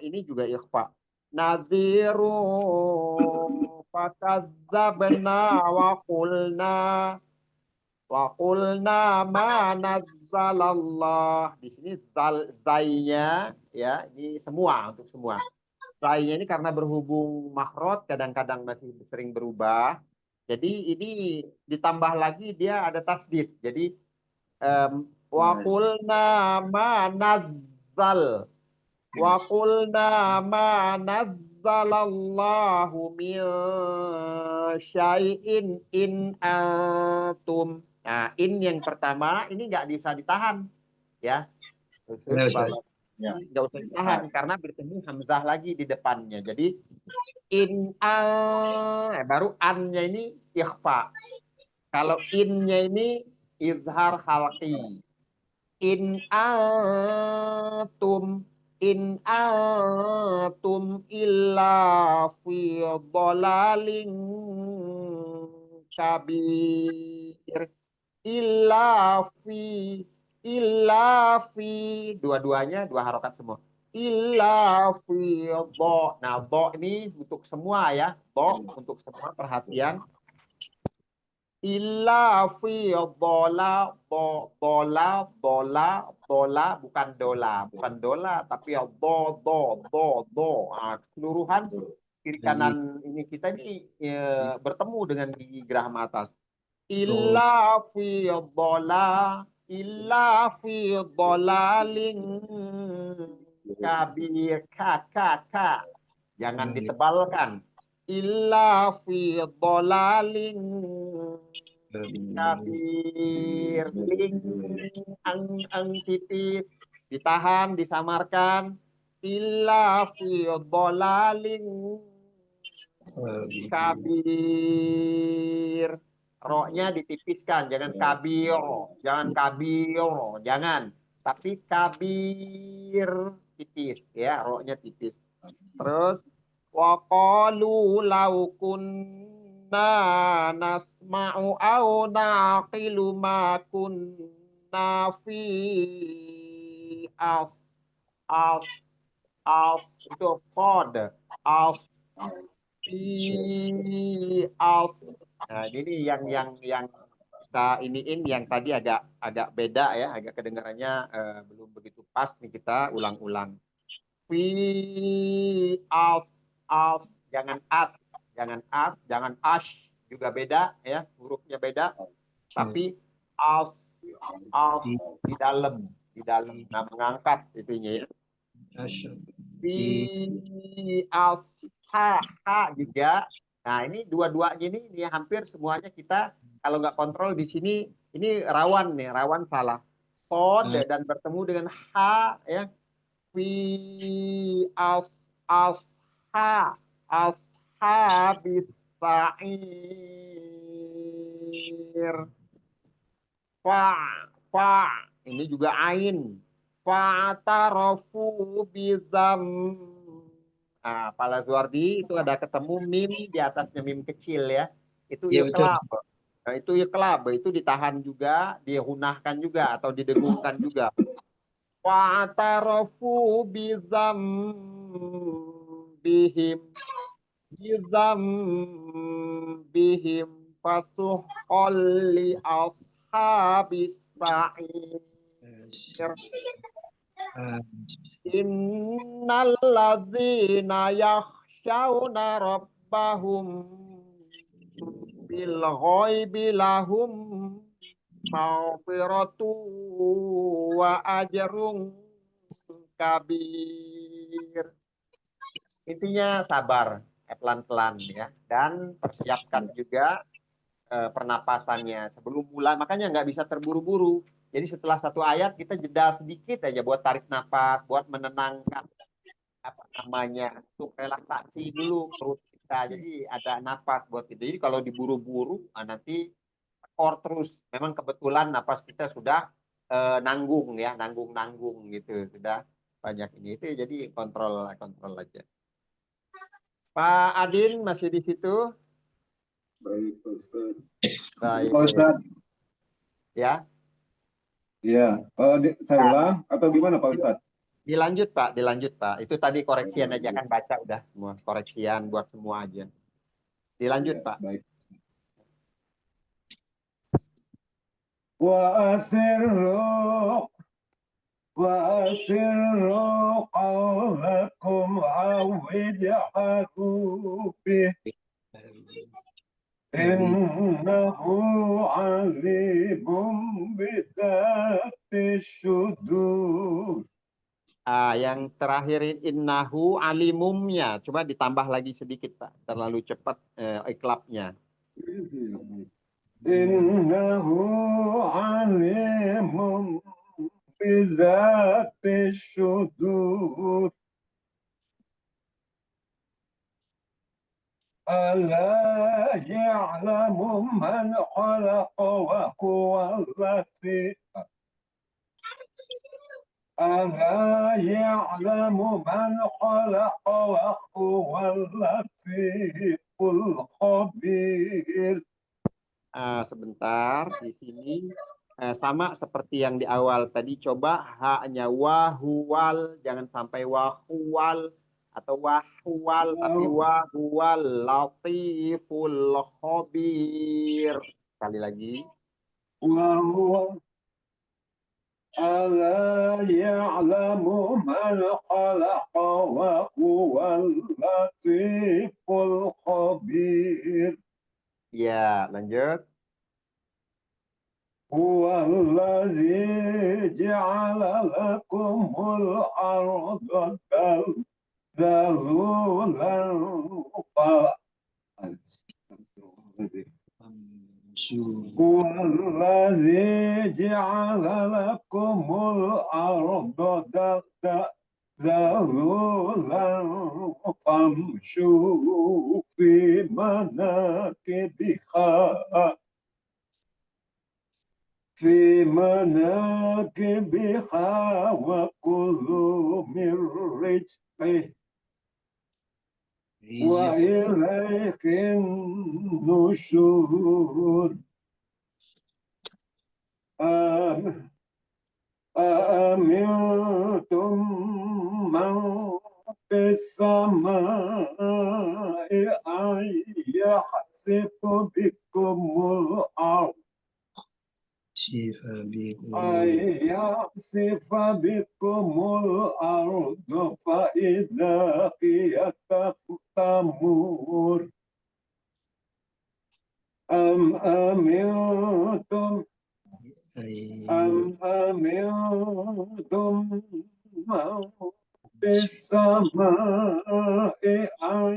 Ini juga ikhfa. Nadhiru fakazzabna wa qulna ma nazzalallah. Di sini zainya ya, ini semua untuk semua. Zainya ini karena berhubung makhraj kadang-kadang masih sering berubah. Jadi ini ditambah lagi dia ada tasdid. Jadi wa qulna ma nazzal wa qulna ma nazzalallahu min syai'in in antum. Nah, in yang pertama ini nggak bisa ditahan ya. Khusus nggak usah ditahan karena bertemu hamzah lagi di depannya. Jadi in baru an-nya ini ikhfa. Kalau in-nya ini izhar halqi. In antum illa fi dhalalin kabir. Illa fi dua-duanya dua harokat semua. Illa fi dha. Nah, dha ini untuk semua ya. Dha untuk semua, perhatian. illa fi dola bukan dola tapi do. Keseluruhan kiri kanan ini kita ini bertemu dengan gigi geraham atas. Illa fi dolalin kabir ka. Jangan ditebalkan. Illa fi dolalin kabir. Ling ang tipis. Ditahan, disamarkan. Illa fi dolalin kabir. Roknya ditipiskan, jangan kabir, jangan. Tapi kabir tipis ya, roknya tipis. Terus waqalu law kunna nasma'u aw naqilu ma kunna fi as itu pod nah ini yang kita iniin yang tadi agak beda ya, agak kedengarannya belum begitu pas nih, kita ulang-ulang. Jangan jangan ash juga beda ya, hurufnya beda. Tapi di dalam nah mengangkat itunya ya. Ha juga. Nah ini dua-duanya ini hampir semuanya kita kalau nggak kontrol di sini ini rawan salah. Pod dan bertemu dengan ha ya. Fi ashabis sa'ir. Fa ini juga ain. Fa'tarafu bizam. Nah, Pala Zuardi itu ada ketemu mim di atasnya mim kecil ya. Itu iqlab. Nah, itu iqlab, itu ditahan juga, dihunahkan juga atau didengungkan juga. Fa'tarafu bizam bihim fasuhqal li ashabis sa'ir. Innal ladzina yakhshawna rabbahum bil ghaibi lahum maghfiratu wa ajrun kabir. Intinya sabar, pelan-pelan ya, dan persiapkan juga pernapasannya sebelum mulai. Makanya nggak bisa terburu-buru. Jadi setelah satu ayat kita jeda sedikit aja buat tarik nafas, buat menenangkan untuk relaksasi dulu perut kita. Jadi ada nafas buat itu. Jadi kalau diburu-buru nanti skor terus. Memang kebetulan nafas kita sudah nanggung gitu, sudah banyak ini itu. Jadi kontrol aja. Pak Adin masih di situ? Baik, Pak Ustaz. Baik. Pak Ustaz. Ya. Iya. Saya ulang atau gimana Pak Ustaz? Dilanjut Pak. Itu tadi koreksian aja kan, baca udah semua. Koreksian buat semua aja. Dilanjut Pak. Baik. Wa asirru qawlakum awid'ahu bih. Innahu alimum bidati syudur. Yang terakhir innahu alimumnya. Coba ditambah lagi sedikit Pak. Terlalu cepat iklabnya. Innahu alimum bidati syudur. ألا يعلم من خلق وهو اللطيف ألا يعلم من خلق وهو اللطيف الخبير. Sebentar di sini sama seperti yang di awal tadi, coba haknya wahuwal, jangan sampai wahuwal atau wahuwal, tapi wahuwal latiful khabir. Sekali lagi. وهو ألا يعلم من خلق وهو اللطيف الخبير. Ya, lanjut. هو الذي جعل لكم الأرض ذلولا هو الذي جعل لكم الأرض ذلولا فامشوا في مناكبها وكلوا من رزقه وإليك النشور. أأمنتم من في السماء أن يخسف بكم الأرض فإذا هي تمور. أم أمنتم من في السماء أن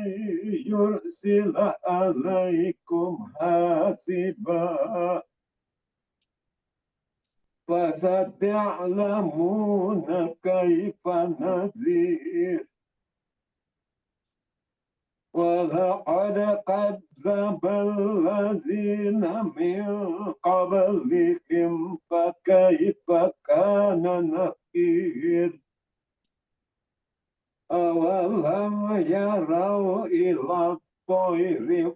يرسل عليكم حاسبا فستعلمون كيف نذير. ولقد كذب الذين من قبلهم فكيف كان نكير. أولم يروا إلى الطير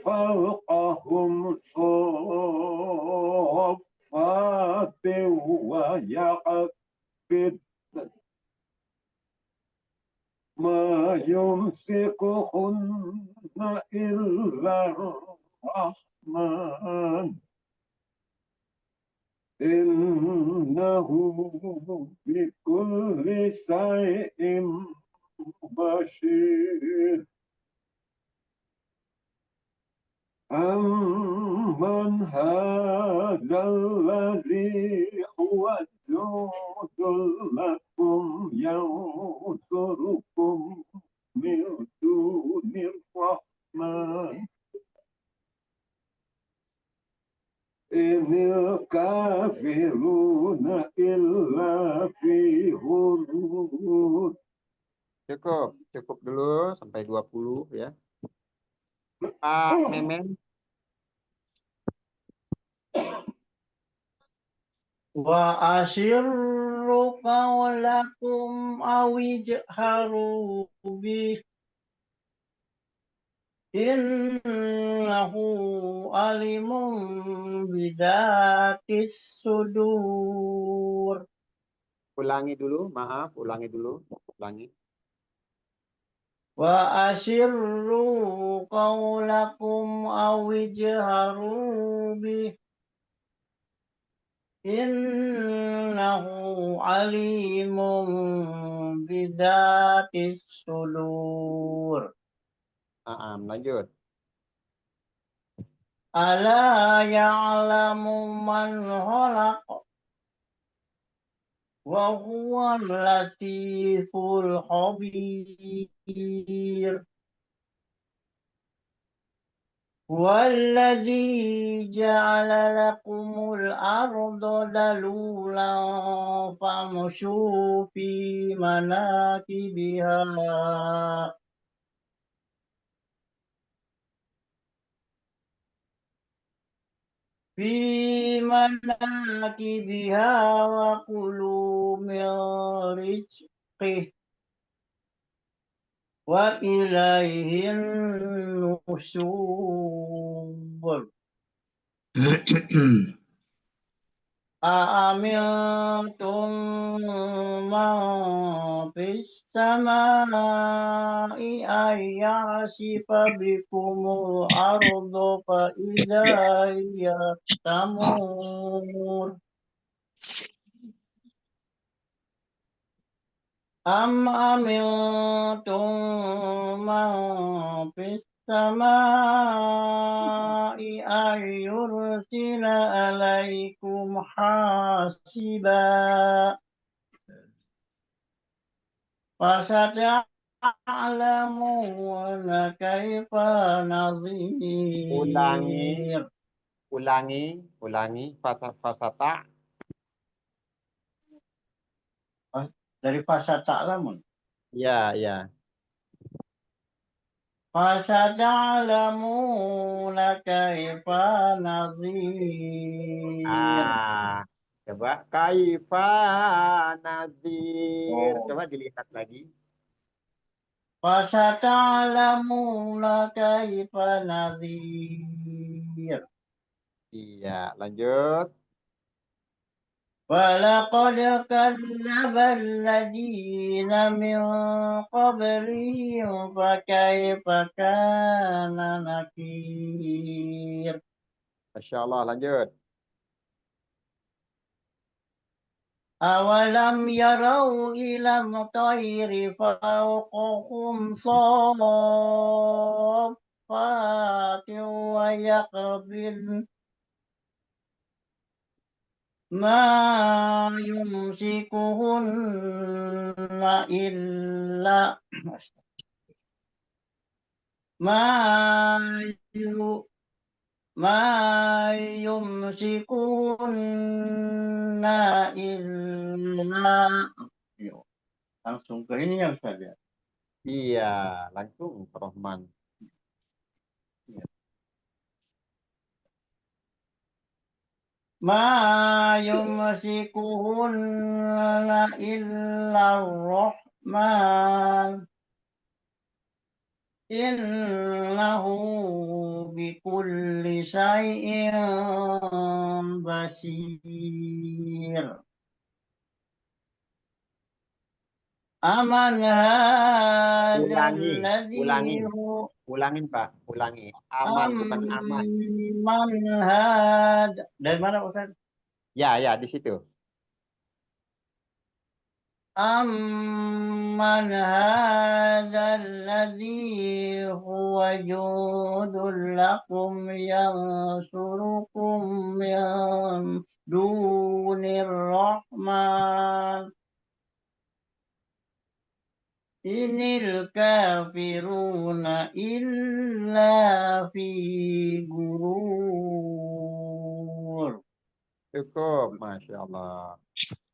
فوقهم صافات ويقبض ما يمسكهن إلا الرحمن إنه بكل شيء بشير. أمن هذا الذي هو جند لكم ينصركم من دون الرحمن إن الكافرون إلا في غرور. Cukup dulu sampai 20 ya. Pak Memen. Wa asirru qawlakum awijharu bih innahu alimun bidatis sudur. Ulangi dulu, maaf, ulangi dulu. Ulangi. Wa asirru qawlakum awijharu bih innahu alimun bidatis sudur. Lanjut. Ala ya'lamu man khalaq wa huwa latiful khabir. Walladzi ja'ala lakumul arda dalulan famshu fi manakibiha wa kulu min rizqih wa ilaihin nusyur. أأمنتم من في السماء أن يعصف بكم الأرض فإذا هي تمور أم أمنتم من في السماء أن يرسل عليكم حاصبا فستعلمون كيف Ulangi, نظير. ulangi. Fasata. Dari fasata'lamun. Ya, ya. فستعلمون كيف نظير. Coba kaifa nadir. Oh. Coba dilihat lagi. فستعلمون كيف نظير. Iya, lanjut. ولقد كذب الذين من قبلهم فكيف كان نكير. Masya Allah, lanjut. أولم يروا إلى الطير فوقهم صافات ويقبضن ما يمسكهن إلا ما ما يمسكهن إلا langsung ke ini yang saja. Iya, langsung Rahman. Ma yumsikuhunna illa rahman innahu bikulli syai'in basir. Aman hadzal ladzi Ulangin Pak, ulangi. Aman bukan aman. aman had. Dari mana Ustaz? Ya, di situ. أمن هذا الذي هو جود لكم ينصركم من دون الرحمن إن الكافرون إلا في غرور. Cukup, Masya Allah.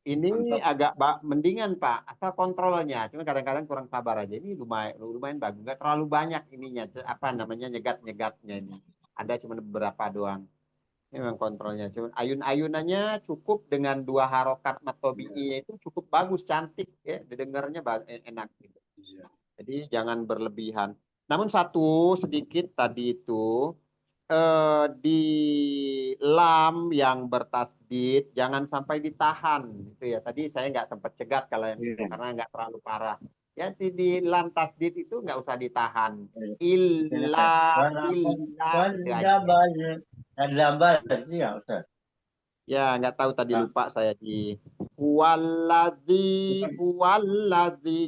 Ini Mantap. agak mendingan Pak, asal kontrolnya. Cuma kadang-kadang kurang sabar aja. Ini lumayan bagus. Nggak terlalu banyak ininya. Apa namanya nyegat-nyegatnya ini. Ada cuma beberapa doang. Ini memang kontrolnya. Cuma ayun-ayunannya cukup dengan 2 harokat matobi'i itu cukup bagus, cantik ya. Didengarnya enak gitu. Jadi jangan berlebihan. Namun satu sedikit tadi itu di lam yang bertasdid jangan sampai ditahan gitu ya. Tadi saya nggak sempat cegat kalau yang itu karena nggak terlalu parah. Ya di lam tasdid itu nggak usah ditahan. Illa gitu aja. Ya nggak tahu tadi lupa saya di huwaladzi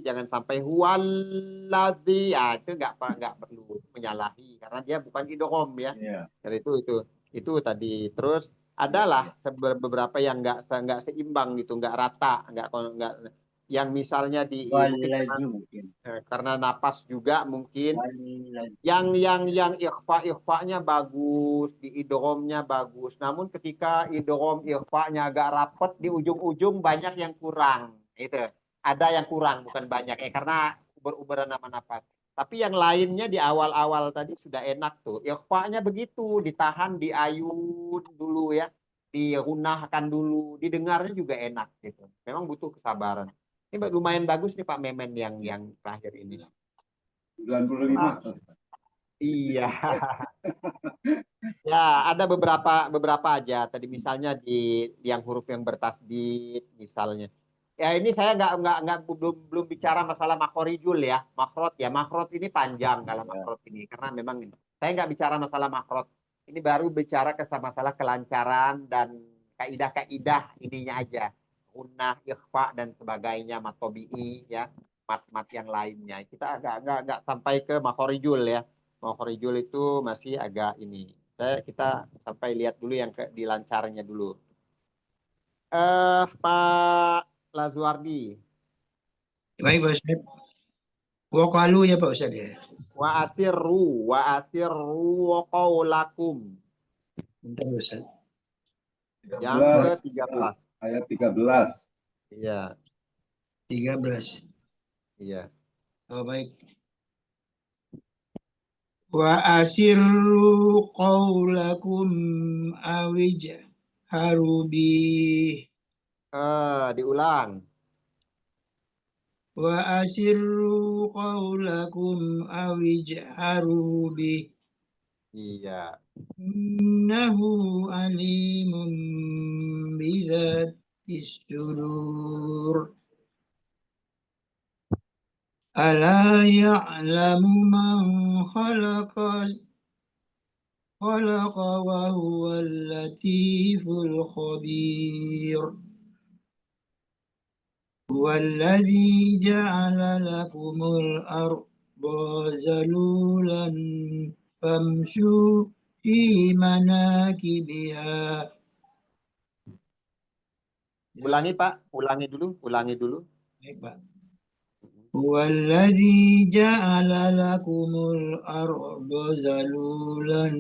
jangan sampai huwaladzi ya itu nggak perlu menyalahi karena dia bukan idgham ya. Jadi itu tadi terus adalah beberapa yang nggak seimbang gitu nggak rata nggak yang misalnya di mungkin karena napas juga mungkin yang ikhfa-ikhfanya bagus, di idghamnya bagus. Namun ketika idgham ikhfanya agak rapet di ujung-ujung banyak yang kurang. Itu. Ada yang kurang bukan banyak karena uber-uberan nama napas. Tapi yang lainnya di awal-awal tadi sudah enak tuh. Ikhfanya begitu, ditahan, diayun dulu ya, dihunahkan dulu, didengarnya juga enak gitu. Memang butuh kesabaran. Ini lumayan bagus nih Pak Memen yang terakhir ini. 95. Iya. Ya, ada beberapa aja. Tadi misalnya di yang huruf yang bertasdid misalnya. Ya ini saya nggak belum bicara masalah makhorijul ya, makrot ya. Makrot ini panjang kalau Ya. makrot ini karena memang saya nggak bicara masalah makrot. Ini baru bicara ke masalah kelancaran dan kaidah-kaidah ininya aja. Gunnah, ikhfa dan sebagainya, matobi'i ya, mat-mat yang lainnya. Kita agak sampai ke makhorijul ya. Makhorijul itu masih agak ini. Kita sampai lihat dulu yang dilancarnya dulu. Pak Lazuardi, Baik Pak Ustaz. Wakalu ya Pak Ustaz ya. wa asirru qaulakum. Bentar Ustaz. Yang 13, ke-13. ayat 13. Iya, 13. iya. Oh baik. Wa asirru qawlakum awij harubi. Diulang. Wa asirru qawlakum awij harubi. Iya. Innahu alimun bidatis sudur. Ala ya'lamu man khalaqa wa huwal latiful khabir. Huwallazi ja'ala lakumul arda zalulan famshu fi manakibiha. Ulangi, Pak. Ulangi dulu. Baik, Pak. Huwallazi ja'ala lakumul arda zalulan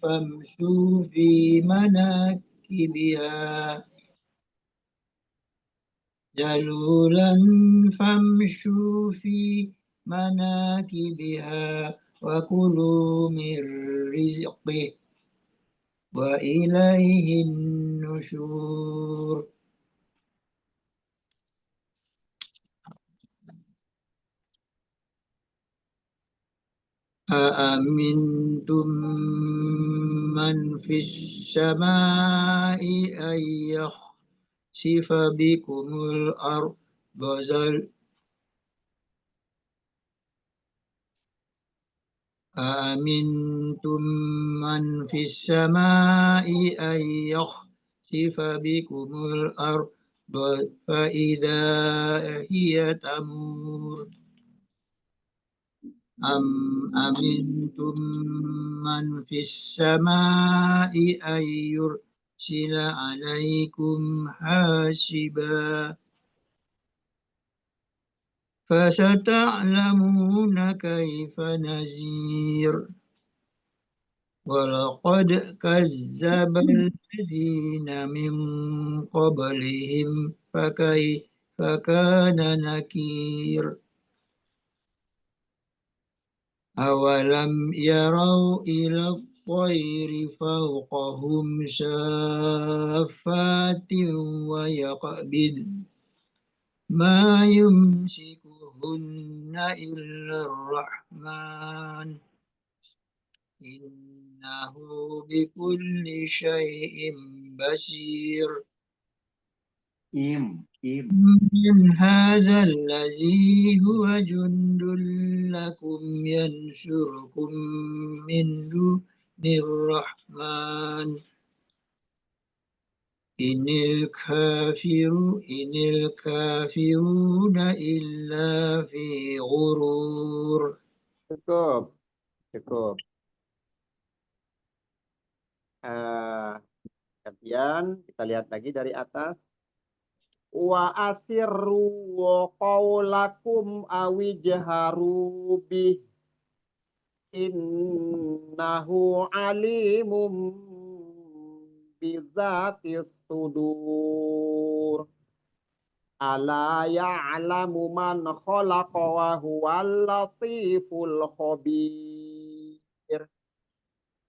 famshu fi manakibiha. Zalulan famshu fi manakibiha wa kulu min rizqih wa ilaihin nusyur. Aamintum man fis samai ayyah sifa bikumul arbazal. Amintum man fis samai ayyah sifa bikumul arba fa idza hiya tamur. Amintum man fis samai ayyur sila alaikum hasiba. فستعلمون كيف نذير ولقد كذب الذين من قبلهم فكيف كان نكير أولم يروا إلى الطير فوقهم شافات ويقبض ما يمسكهن إلا الرحمن إنه بكل شيء بصير. من هذا الذي هو جند لكم ينصركم من دون الرحمن إن الكافرون إلا في غرور. Cukup. Kemudian kita lihat lagi dari atas. Wa asirru qaulakum awijharu bih innahu alimum bizatis sudur. Ala ya'lamu man khalaqa wa huwal latiful khabir.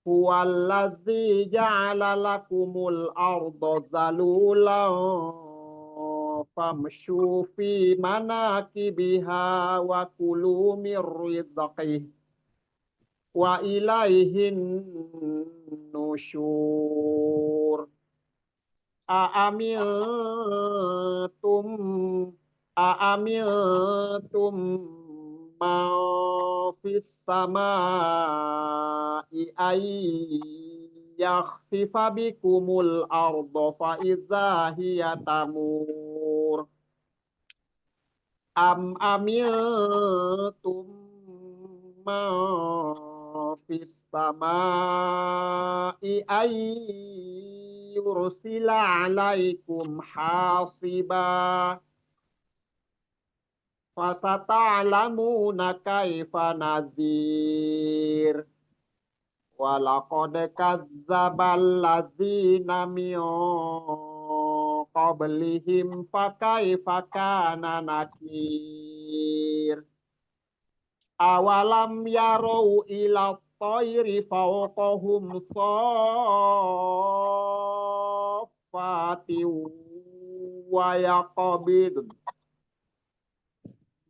Huwallazi ja'ala lakumul arda zalulan famshu fi manakibiha wa kulu min rizqih. wa ilaihin nusyur. A'amiltum ma fis samai ay yakhsifa bikumul arda fa idza hiya tamur. Am amiltum ma fis samai ay yursila alaikum hasiba fasata'lamuna kaifa nadhir walaqad kazzabal ladzina min qablihim fakaifa kana nakir awalam yarau ila tayri fawqahum saffati wa yaqbid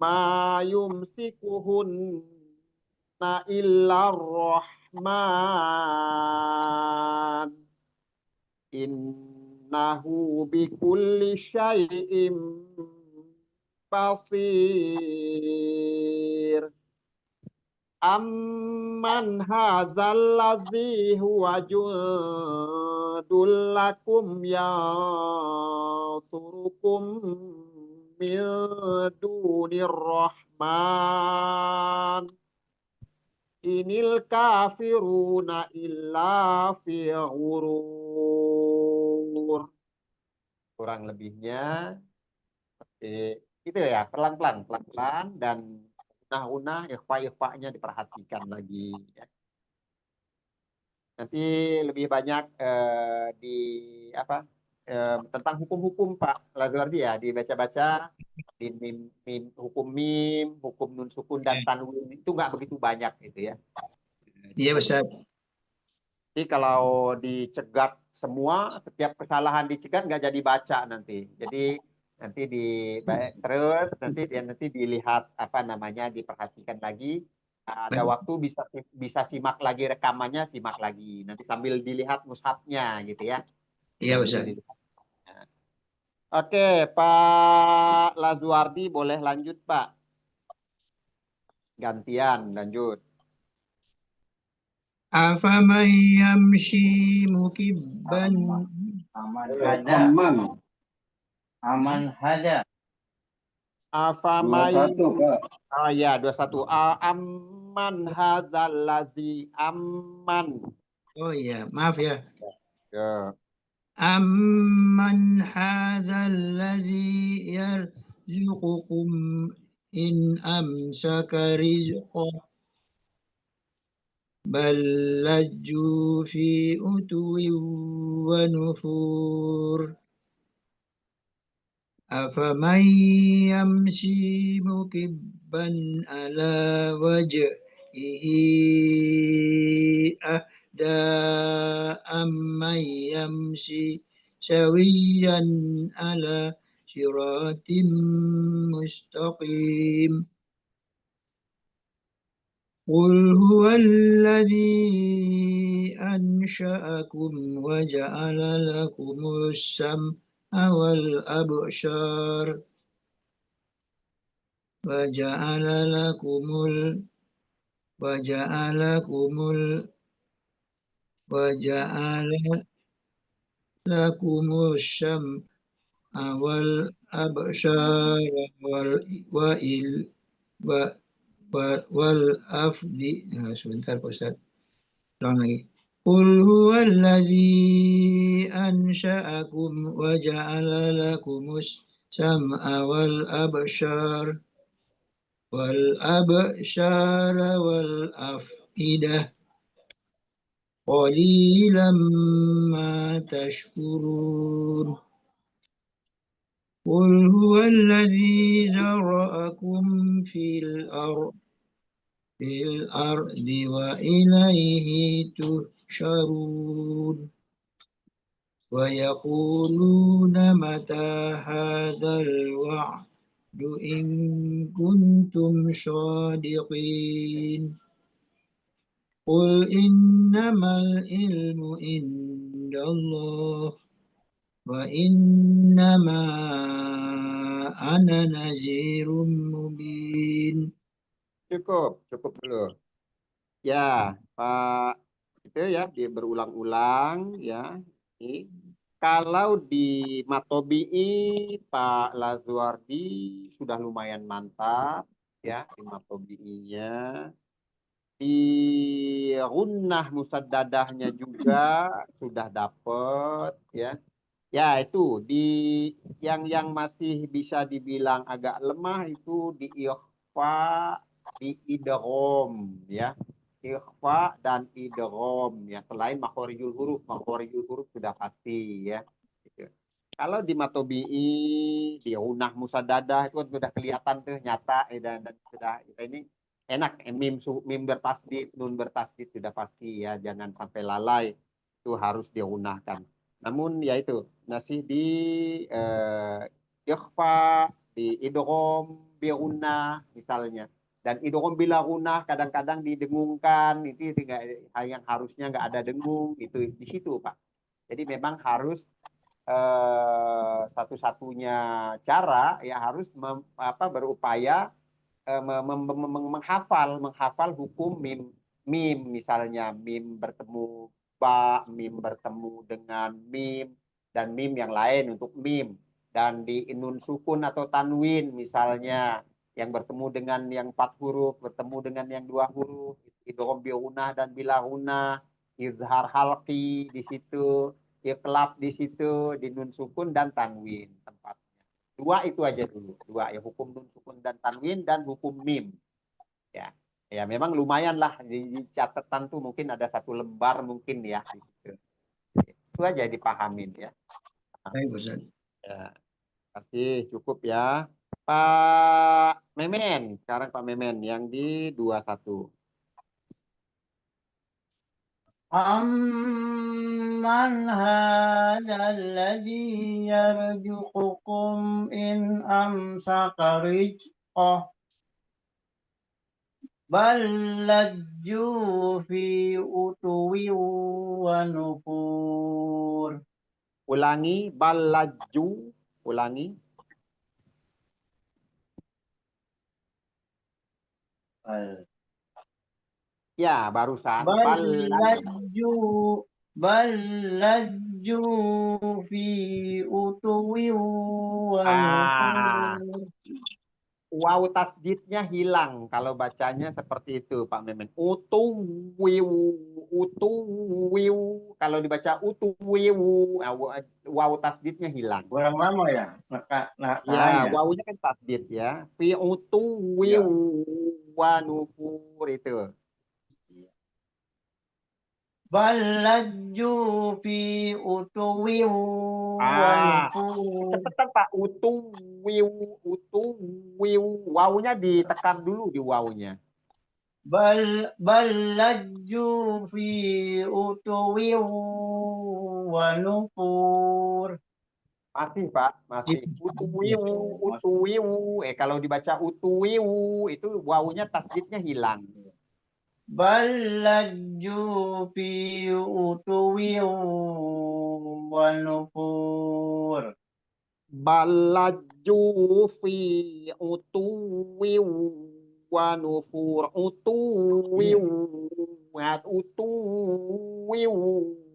ma yumsikuhunna illa rahman innahu bikulli syai'in basir. Amman hadzal ladzi huwa jundul lakum yansurukum min dunir rahman inil kafiruna illa fi ghurur. Kurang lebihnya itu ya, pelan-pelan dan unah-unah, ikhfa-ikhfanya diperhatikan lagi ya. Nanti lebih banyak di tentang hukum-hukum Pak Lazuardi ya, dibaca-baca di hukum mim, hukum nun sukun dan tanwin itu nggak begitu banyak gitu ya. Iya Ustaz. Jadi kalau dicegat semua, setiap kesalahan dicegat nggak jadi baca nanti. Jadi nanti terus nanti dilihat diperhatikan lagi. Ada waktu bisa simak lagi rekamannya, simak lagi. Nanti sambil dilihat mushafnya gitu ya. Iya Ustaz. Oke, Pak Lazuardi boleh lanjut Pak. Gantian lanjut. Afaman yamshi mukibban Aman hada. Afamai 21 Pak. Oh ya, 21. Amman hadzal ladzi amman. Oh iya, maaf ya. Ya. Amman hadzal ladzi yarzuqukum in amsaka rizqah bal lajju fi utuwin wa nufur. Afaman yamshi mukibban ala wajhihi ahda amman yamshi sawiyan ala siratim mustaqim. Qul huwallazi ansha'akum wa ja'ala lakumus sam'a wal absar wa ja'ala lakumus sam'a wal absar wal afdi. Nah, sebentar Pak Ustaz. Ulang lagi. Qul huwallazi ansha'akum wa ja'ala lakumus sam'a wal absar wal afidah qalilan ma tashkurun. Qul huwallazi zara'akum fil ardi wa ilaihi tuhsyarun. Wa yaquluna mata hadzal wa'du in kuntum shadiqin. قل إنما العلم عند الله وإنما أنا نذير مبين. Cukup dulu. Ya, Pak, itu ya berulang-ulang ya. Ini. Kalau di Matobi'i Pak Lazuardi sudah lumayan mantap ya di Matobi'inya. Di Gunnah Musaddadahnya juga sudah dapet ya. Ya itu di yang masih bisa dibilang agak lemah itu di ikhfa, di idgham ya. Ikhfa dan idgham ya. Selain makhorijul huruf sudah pasti ya. Gitu. Kalau di Matobi'i, di Unah Musadadah itu kan sudah kelihatan tuh nyata dan sudah ini enak mim bertasdid, nun bertasdid sudah pasti ya, jangan sampai lalai itu harus diunahkan. Namun ya itu masih di ikhfa, di idgham biunah misalnya. Dan idgham bila unah kadang-kadang didengungkan, itu yang harusnya nggak ada dengung itu di situ Pak. Jadi memang harus satu-satunya cara ya harus berupaya menghafal hukum mim misalnya mim bertemu ba, mim bertemu dengan mim dan mim yang lain untuk mim dan di nun sukun atau tanwin misalnya yang bertemu dengan yang 4 huruf bertemu dengan yang 2 huruf idgham biunah dan bilahunah izhar halqi di situ iqlab di situ di nun sukun dan tanwin tempat. Dua itu aja dulu. Dua ya hukum nun sukun dan tanwin dan hukum mim. Ya. Ya memang lumayan lah di catatan tuh mungkin ada 1 lembar mungkin ya di situ. Itu aja dipahamin ya. Baik, Ustaz. Ya. Kasih cukup ya. Pak Memen, sekarang Pak Memen yang di 21. أمن هذا الذي يرزقكم إن أمسك رزقه بل لجوا في عتو ونفور. Ulangi balaju, ulangi. Ya, barusan بل balaju. لجوا في عتو Ah, ونفور. waw tasdidnya hilang kalau bacanya seperti itu Pak Memen. Utuwiu. Kalau dibaca utuwiu, waw tasdidnya hilang. Kurang lama ya, Ya, nahannya. wawunya kan tasdid ya. Fi utuwiu Ya. wa nufur itu. بل لجوا في عتو Ah, ونفور. cepetan Pak. Utuwiu. Wawunya ditekan dulu di wawunya. بل لجوا في عتو ونفور. Masih Pak, masih. Utuwiu. Kalau dibaca utuwiu itu wawunya tasdidnya hilang. بل لجوا في عتو ونفور. Balaju fi utuwiu wa nufur. Utuwiu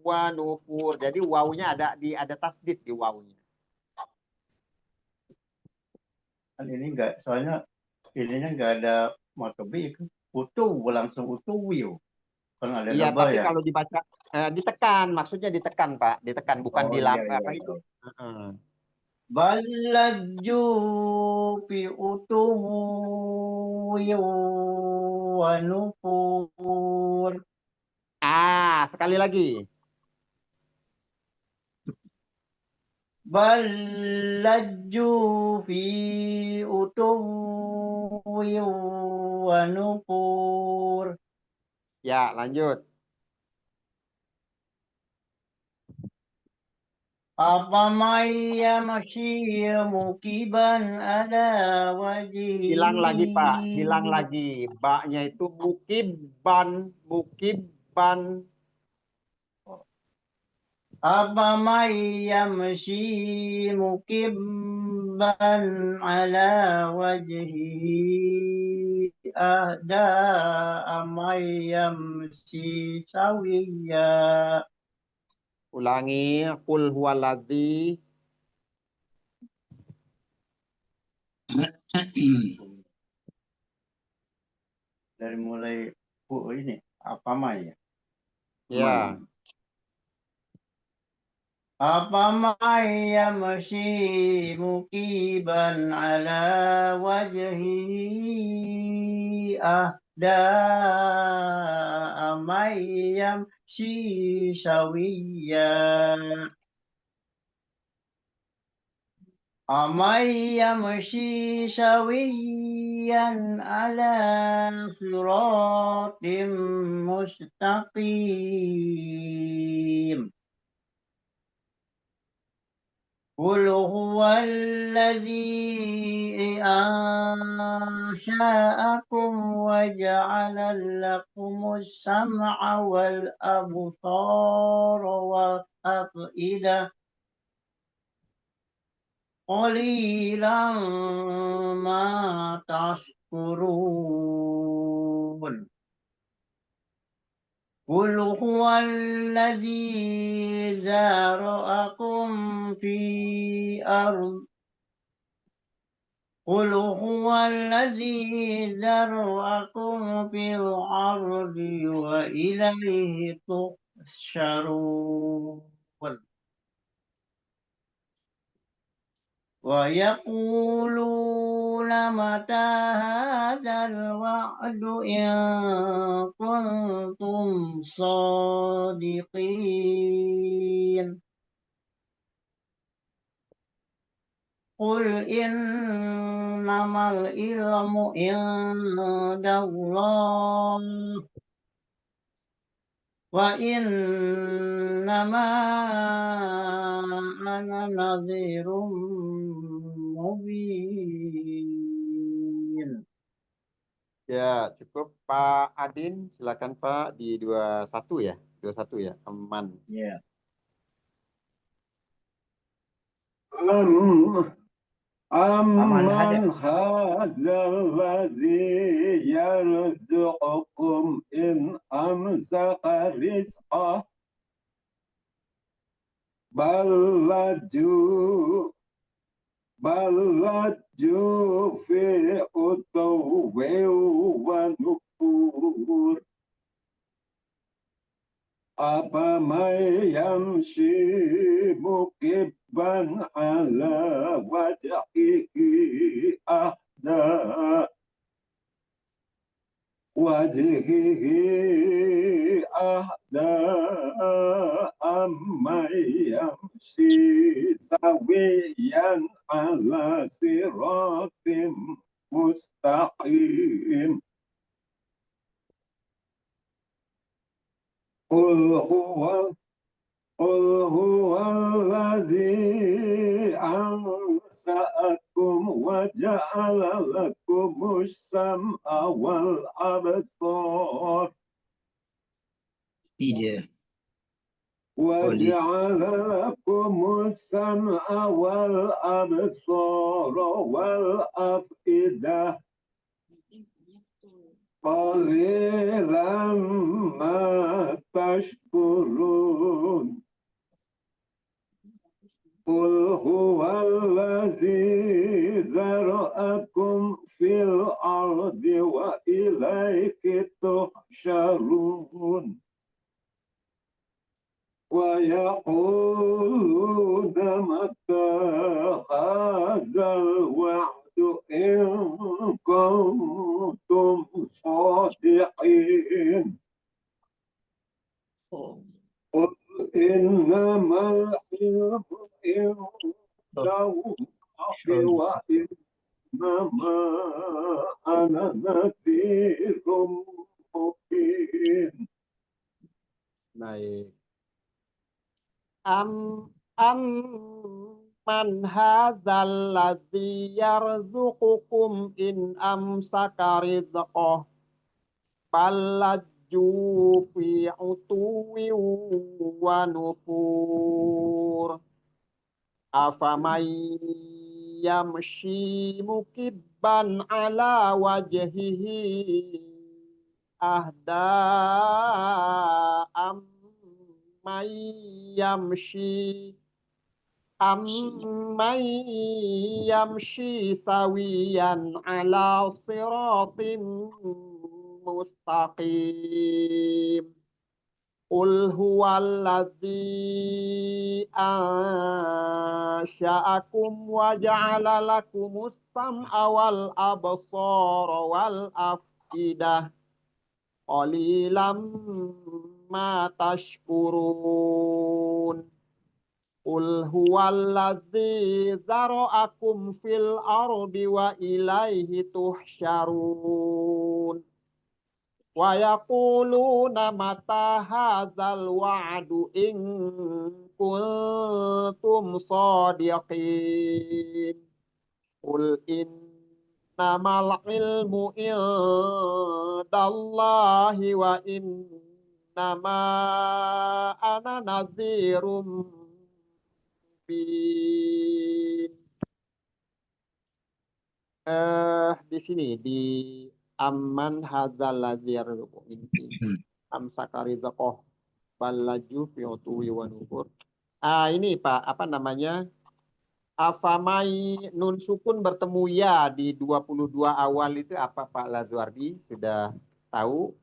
wa nufur. Jadi wawunya ada tasdid di wawunya. Kan ini enggak, soalnya ininya enggak ada matobi itu. Langsung utuh. Kan ada Iya, double tapi ya. kalau dibaca ditekan, maksudnya ditekan Pak, ditekan bukan Oh dilam iya apa iya. itu. Heeh. بل لجوا في عتو ونفور. Sekali lagi. بل لجوا في عتو ونفور. Ya, lanjut. أفمن يمشي مكبا على وجهه. Hilang lagi Pak, hilang lagi. Baknya itu mukibban, mukibban. أفمن يمشي مكبا على وجهه أهدى أمن يمشي سويا. Ulangi, qul huwaladzi. Dari mulai ini apa ya? Ya, أفمن يمشي مكيبا على وجهه أهدى أمن يمشي سويا. أمن يمشي سويا على صراط مستقيم. قل هو الذي أنشأكم وجعل لكم السمع والأبصار والأفئدة قليلا ما تشكرون. قل هو الذي ذرأكم في أرض قل هو الذي ذرأكم في الأرض وإليه تحشرون. ويقولون متى هذا الوعد إن كنتم صادقين. قل إنما العلم عند الله وإنما أنا نذير مبين. ya cukup Pak Adin. Silakan Pak di 21 ya, 21 ya, aman. Ya. أمن هذا الذي يرزقكم إن أمسك رزقه بل لجوا في عتو ونفور. أفمن يمشي مكبا على وجهه أهدى أمن يمشي سويا على صراط مستقيم. قل هو الذي أنشأكم وجعل لكم السمع والأبصار وجعل لكم السمع والأبصار والأفئدة قليلا ما تشكرون. قل هو الذي ذرأكم في الأرض وإليه تحشرون. ويقولون متى هذا الوعد إن كنتم صادقين. قل إنما العلم عند الله وإنما أنا نذير مبين. Baik. Amman hadzal ladzi yarzuqukum in amsaka rizqah balajju fi utuwi wa nufur afamay yamshi mukibban ala wajhihi ahda amman yamshi amman yamshi sawiyan ala siratim mustaqim. Qul huwallazi ansha'akum wa ja'ala lakumus sam'a wal absara wal afidah qalilam ma tashkurun. Qul huwallazi zara'akum fil ardi wa ilaihi tuhsyarun. Wa yaquluna mata hadzal wa'du in kuntum shadiqin. Qul innamal ilmu indallahi wa innama ana nadhirum mubin. Di sini di Amman hadzal ladzi yarzuqu ini amsaka rizqah balaju fi utuwi wa nufur. Ini Pak, apa namanya? Afamai nun sukun bertemu ya di 22 awal itu apa Pak Lazuardi sudah tahu?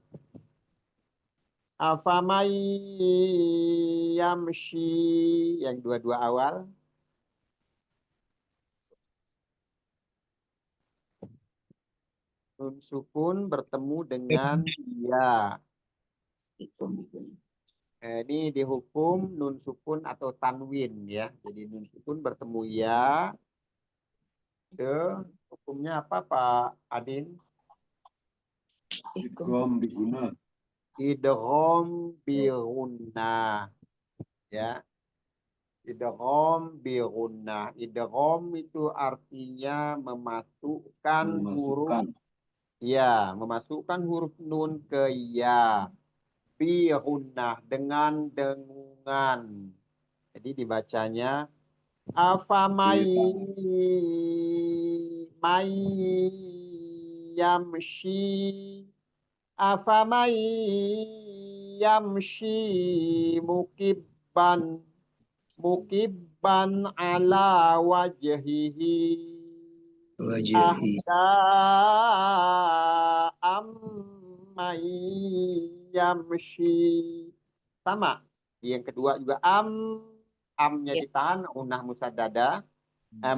Afamai yamshi yang 22 awal. Nun sukun bertemu dengan ya. Ini dihukum nun sukun atau tanwin ya. Jadi nun sukun bertemu ya. Hukumnya apa Pak Adin? Idgham biguna. Idgham birunna ya. Idgham birunna. Idgham itu artinya memasukkan huruf ya, memasukkan huruf nun ke ya. Bihunnah dengan dengungan. Jadi dibacanya afamai mai yamshi afamai yamshi mukibban ala wajhihi ahda ammay yamshi. Sama. Yang kedua juga amnya ditahan unah musaddada.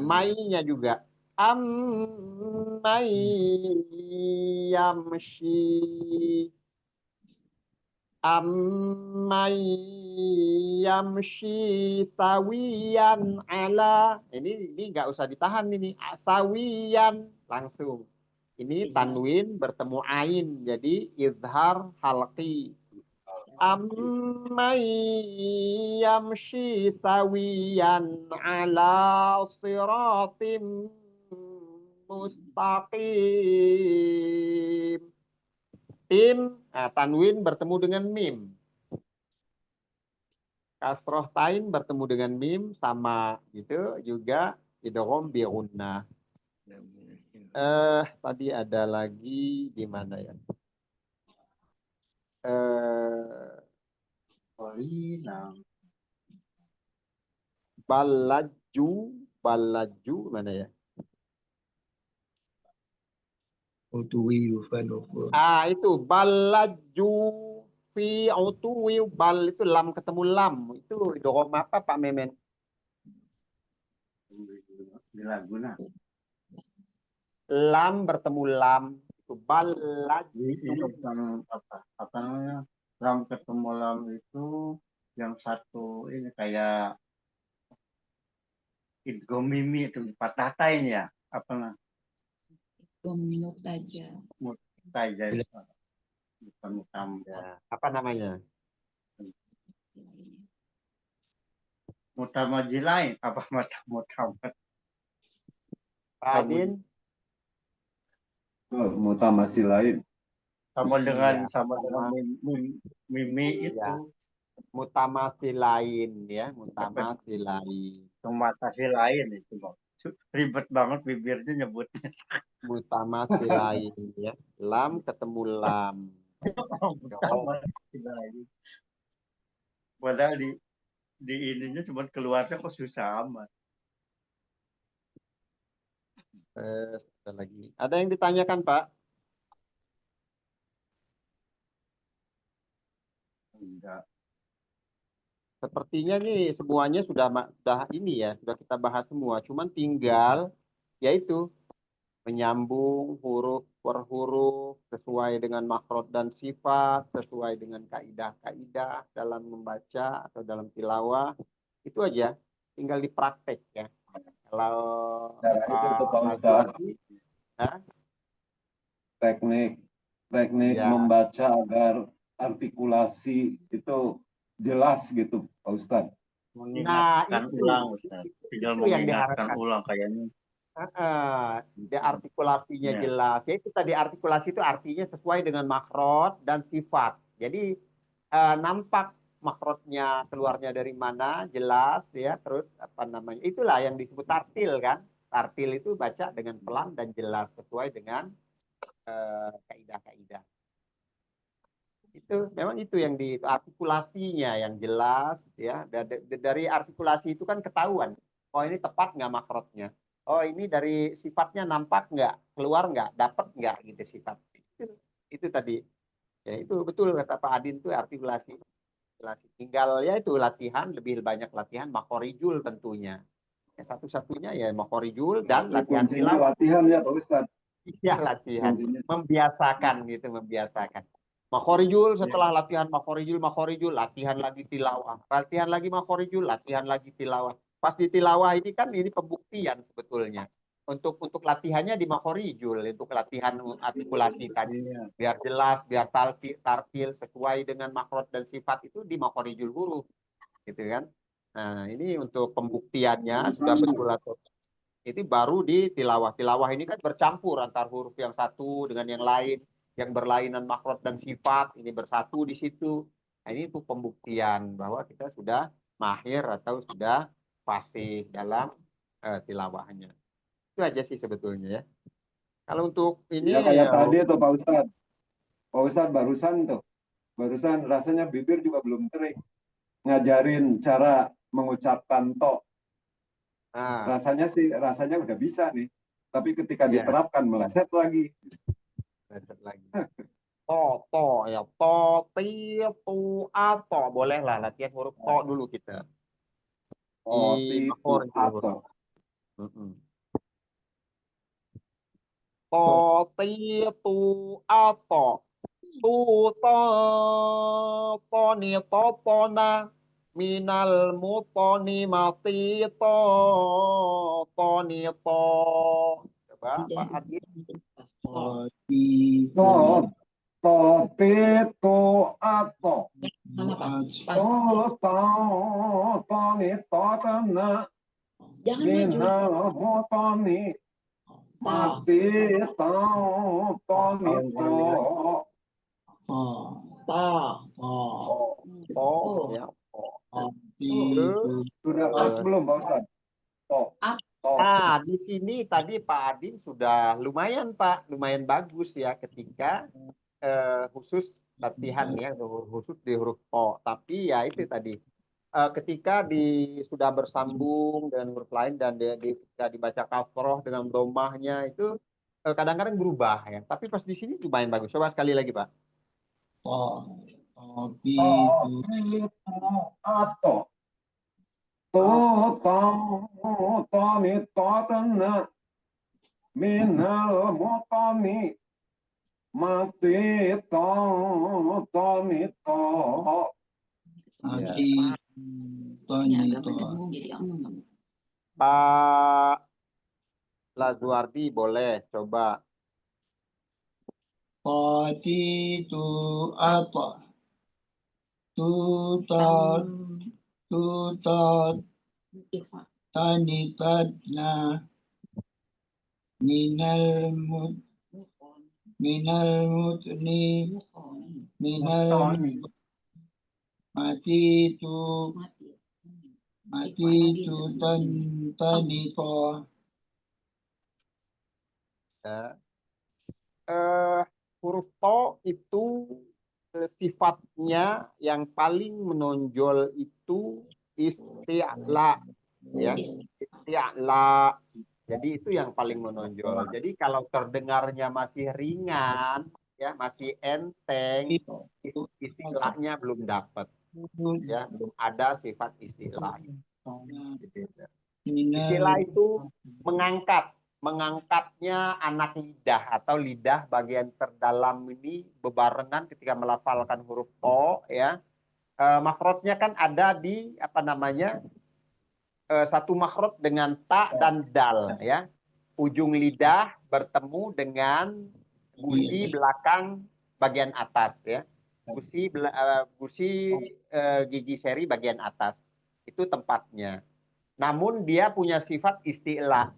Mai-nya juga ammay yamshi. Ammay yamshi sawiyan ala. Ini nggak usah ditahan ini. Sawiyan langsung. Ini tanwin bertemu ain, jadi izhar halqi. Ammay yamshi sawiyan ala siratim mustaqim. Tanwin bertemu dengan mim. Kasroh tain bertemu dengan mim sama gitu juga idgham bi gunnah. Tadi ada lagi di mana ya? Balaju mana ya? Utuwi wa nufur. Itu balaju fi utuwi, bal itu lam ketemu lam. Itu idgham apa Pak Memen? Bilaguna. Lam bertemu lam. Itu balaju. Itu bukan apa namanya? Lam ketemu lam itu yang satu ini kayak idgham mimi itu patatain ya? Apa namanya? Mutaja. Mutaja itu. Bukan mutam. Ya, apa namanya? Mutamajilain apa mutamat Pak Adin, Mutamasi lain. sama dengan Iya, sama dengan mimi itu Iya. mutamasi lain ya, mutamasi lain. tomatasi lain itu bang. Ribet banget bibirnya nyebutnya. Mutamasi lain ya. Lam ketemu lam. Tomatasi lain. Padahal di ininya cuma keluarnya kok susah amat. Ada lagi. Ada yang ditanyakan, Pak? Enggak. Sepertinya nih semuanya sudah ini ya, sudah kita bahas semua. Cuman tinggal yaitu menyambung huruf per huruf sesuai dengan makrot dan sifat, sesuai dengan kaidah-kaidah dalam membaca atau dalam tilawah. Itu aja, tinggal dipraktek ya. Kalau Cara itu tuh Pak Ustadz, Nazwardi, teknik ya, membaca agar artikulasi itu jelas gitu Pak Ustadz. nah Mengingatkan ulang Ustaz. Tinggal itu yang mengingatkan diharapkan. ulang kayaknya. Dia artikulasinya Ya. jelas. Ya itu tadi artikulasi itu artinya sesuai dengan makrot dan sifat. Jadi nampak makrotnya keluarnya dari mana jelas ya. Terus apa namanya? Itulah yang disebut tartil kan. Tartil itu baca dengan pelan dan jelas sesuai dengan kaidah-kaidah. Itu memang itu yang di artikulasinya yang jelas ya. Dari artikulasi itu kan ketahuan. Oh ini tepat nggak makrotnya? Oh ini dari sifatnya nampak nggak, keluar nggak, dapat nggak gitu sifat. Itu tadi. Ya itu betul kata Pak Adin itu artikulasi. Tinggal ya itu latihan, lebih banyak latihan makhorijul tentunya. Ya, satu-satunya ya makhorijul dan latihan Kuncinya tilawah. latihan ya Pak Ustadz. Iya latihan, Kuncinya. membiasakan gitu, membiasakan. Makhorijul setelah latihan makhorijul, latihan lagi tilawah, latihan lagi makhorijul, latihan lagi tilawah. Pas di tilawah ini kan ini pembuktian sebetulnya. Untuk latihannya di makhorijul, untuk latihan artikulasi tadi. Biar jelas, biar tartil sesuai dengan makrot dan sifat itu di makhorijul huruf, gitu kan. Nah ini untuk pembuktiannya sudah betul atau itu baru di tilawah. Tilawah ini kan bercampur antar huruf yang satu dengan yang lain, yang berlainan makrot dan sifat, ini bersatu di situ. Nah, ini untuk pembuktian bahwa kita sudah mahir atau sudah fasih dalam tilawahnya. Itu aja sih sebetulnya ya. Kalau untuk ini Ya kayak tadi tuh Pak Ustadz. Pak Ustadz barusan rasanya bibir juga belum kering. Ngajarin cara mengucapkan to. nah, Rasanya udah bisa nih. Tapi ketika ya, diterapkan meleset lagi. lagi. To ya, to, ti, tu, a, to. Bolehlah latihan huruf to dulu kita. Oh, Di itu makor itu. atau. To, ti, tu, a, to. Tu, to, to, ni, to, na. Minal mutoni mati to, ni, to. Coba Pak Adit. To, ti, tu, atau. To, ni, to, na. Minal mutoni mati to, ni, to. Ya. Sudah pas belum Pak Ustadz? Nah, di sini tadi Pak Adin sudah lumayan Pak, lumayan bagus ya ketika khusus latihan ya, khusus di huruf O. Tapi ya itu tadi, ketika sudah bersambung dengan huruf lain dan ketika dibaca kasroh dengan domahnya itu kadang-kadang berubah ya. Tapi pas di sini lumayan bagus. Coba sekali lagi Pak. Atau to, ni, to, na. Minal mutoni mati to, ni, to. Pak Lazuardi boleh coba. Qatitu ata tutat tani tadna minal mutni minal Mutoni. mati tu tani to. Ya. Huruf to itu sifatnya yang paling menonjol itu isti'la, ya, isti'la. Jadi itu yang paling menonjol. Jadi kalau terdengarnya masih ringan, ya, masih enteng, istilahnya belum dapat, ya, belum ada sifat istilah. Istilah itu mengangkatnya anak lidah atau lidah bagian terdalam ini bebarengan ketika melafalkan huruf to, ya. Makhrajnya kan ada di apa namanya, satu makhraj dengan ta dan dal, ya. Ujung lidah bertemu dengan gusi belakang bagian atas, ya. Gusi gigi seri bagian atas. Itu tempatnya. Namun dia punya sifat isti'la.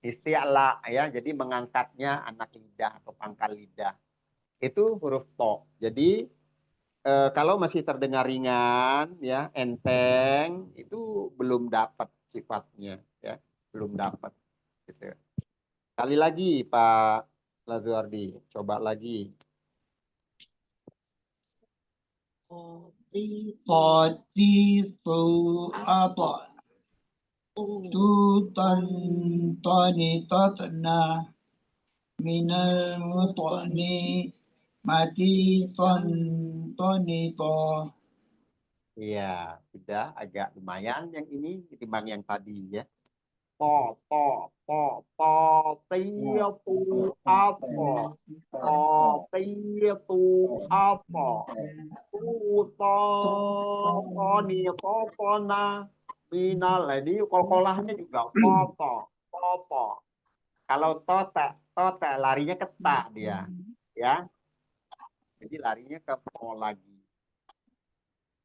Isti'la, ya. Jadi mengangkatnya anak lidah atau pangkal lidah. Itu huruf to. Jadi kalau masih terdengar ringan, ya, enteng, itu belum dapat sifatnya, ya. Belum dapat, gitu. Sekali lagi Pak Lazuardi, coba lagi. Qati tu apa tu tani tatna minal mutni mati tani to. Iya, sudah agak lumayan yang ini ketimbang yang tadi, ya. Po, tia tu apa, tia tu apa, tu ni na, minal, ini kol-kolahnya juga po. Kalau to larinya ke ta dia, ya. Jadi larinya ke po lagi.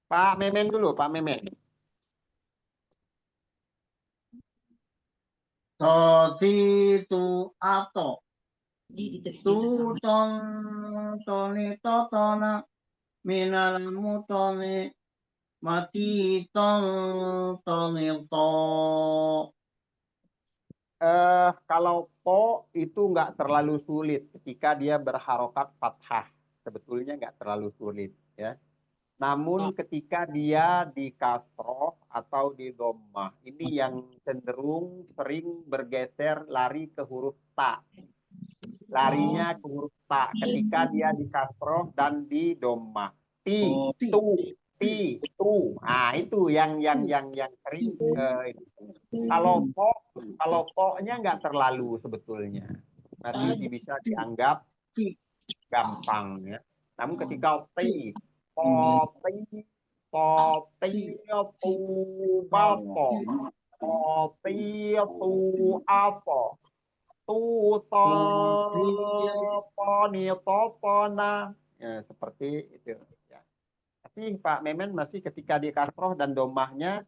Pak Memen dulu, Pak Memen. Toti tu ato. Tu toni totona. Minal mutoni. Mati toni to. Kalau po itu nggak terlalu sulit ketika dia berharokat fathah. Sebetulnya nggak terlalu sulit, ya. Namun ketika dia di kasroh atau di dhammah, ini yang cenderung sering bergeser lari ke huruf ta. Larinya ke huruf ta ketika dia di kasroh dan di dhammah. Ti, tu. Nah, itu yang sering kalau po-nya nggak terlalu sebetulnya. Masih bisa dianggap gampang, ya. Namun ketika ti, tu bapo, tu apa, tu ni topona, ya, seperti itu, ya. Tapi Pak Memen masih ketika di kasroh dan domahnya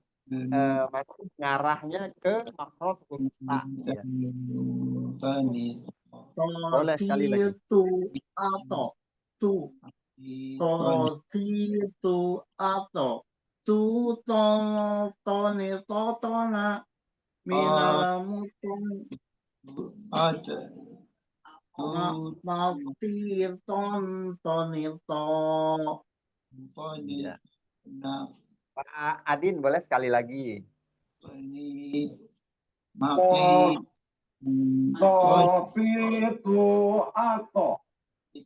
masih ngarahnya ke makhraj huruf ta, ya. Boleh sekali lagi. Tu ato. Tu. Toti tu ato. Tu toni totona. Minal mutoni. Mati toni to. Ya. Pak Adin, boleh sekali lagi. Tofitu aso. Tu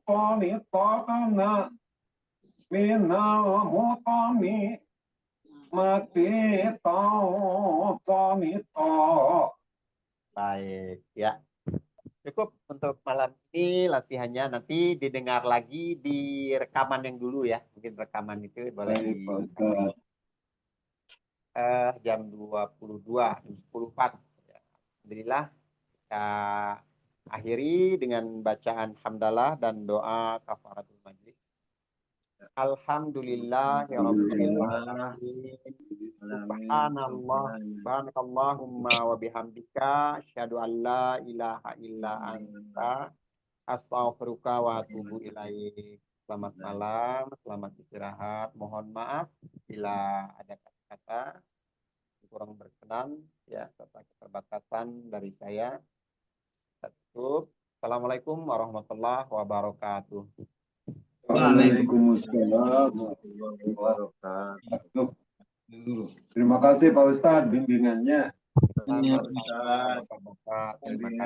toni totona. Minal mutoni. Mati toni to. Baik, ya. Cukup untuk malam ini latihannya, nanti didengar lagi di rekaman yang dulu, ya. Mungkin rekaman itu boleh Baik, di Pak Ustadz. jam 22, jam 10 pas. Ya. Alhamdulillah, kita akhiri dengan bacaan hamdalah dan doa kafaratul majlis. Alhamdulillah ya rabbil alamin. Subhanallah, subhanakallahumma wa bihamdika, asyhadu an la ilaha illa anta, astaghfiruka wa atubu ilaik. Selamat malam, selamat istirahat. Mohon maaf bila ada kata-kata yang kurang berkenan ya, serta keterbatasan dari saya. Tutup. Assalamualaikum warahmatullahi wabarakatuh. Waalaikumsalam warahmatullahi wabarakatuh. Terima kasih Pak Ustadz bimbingannya. Terima kasih.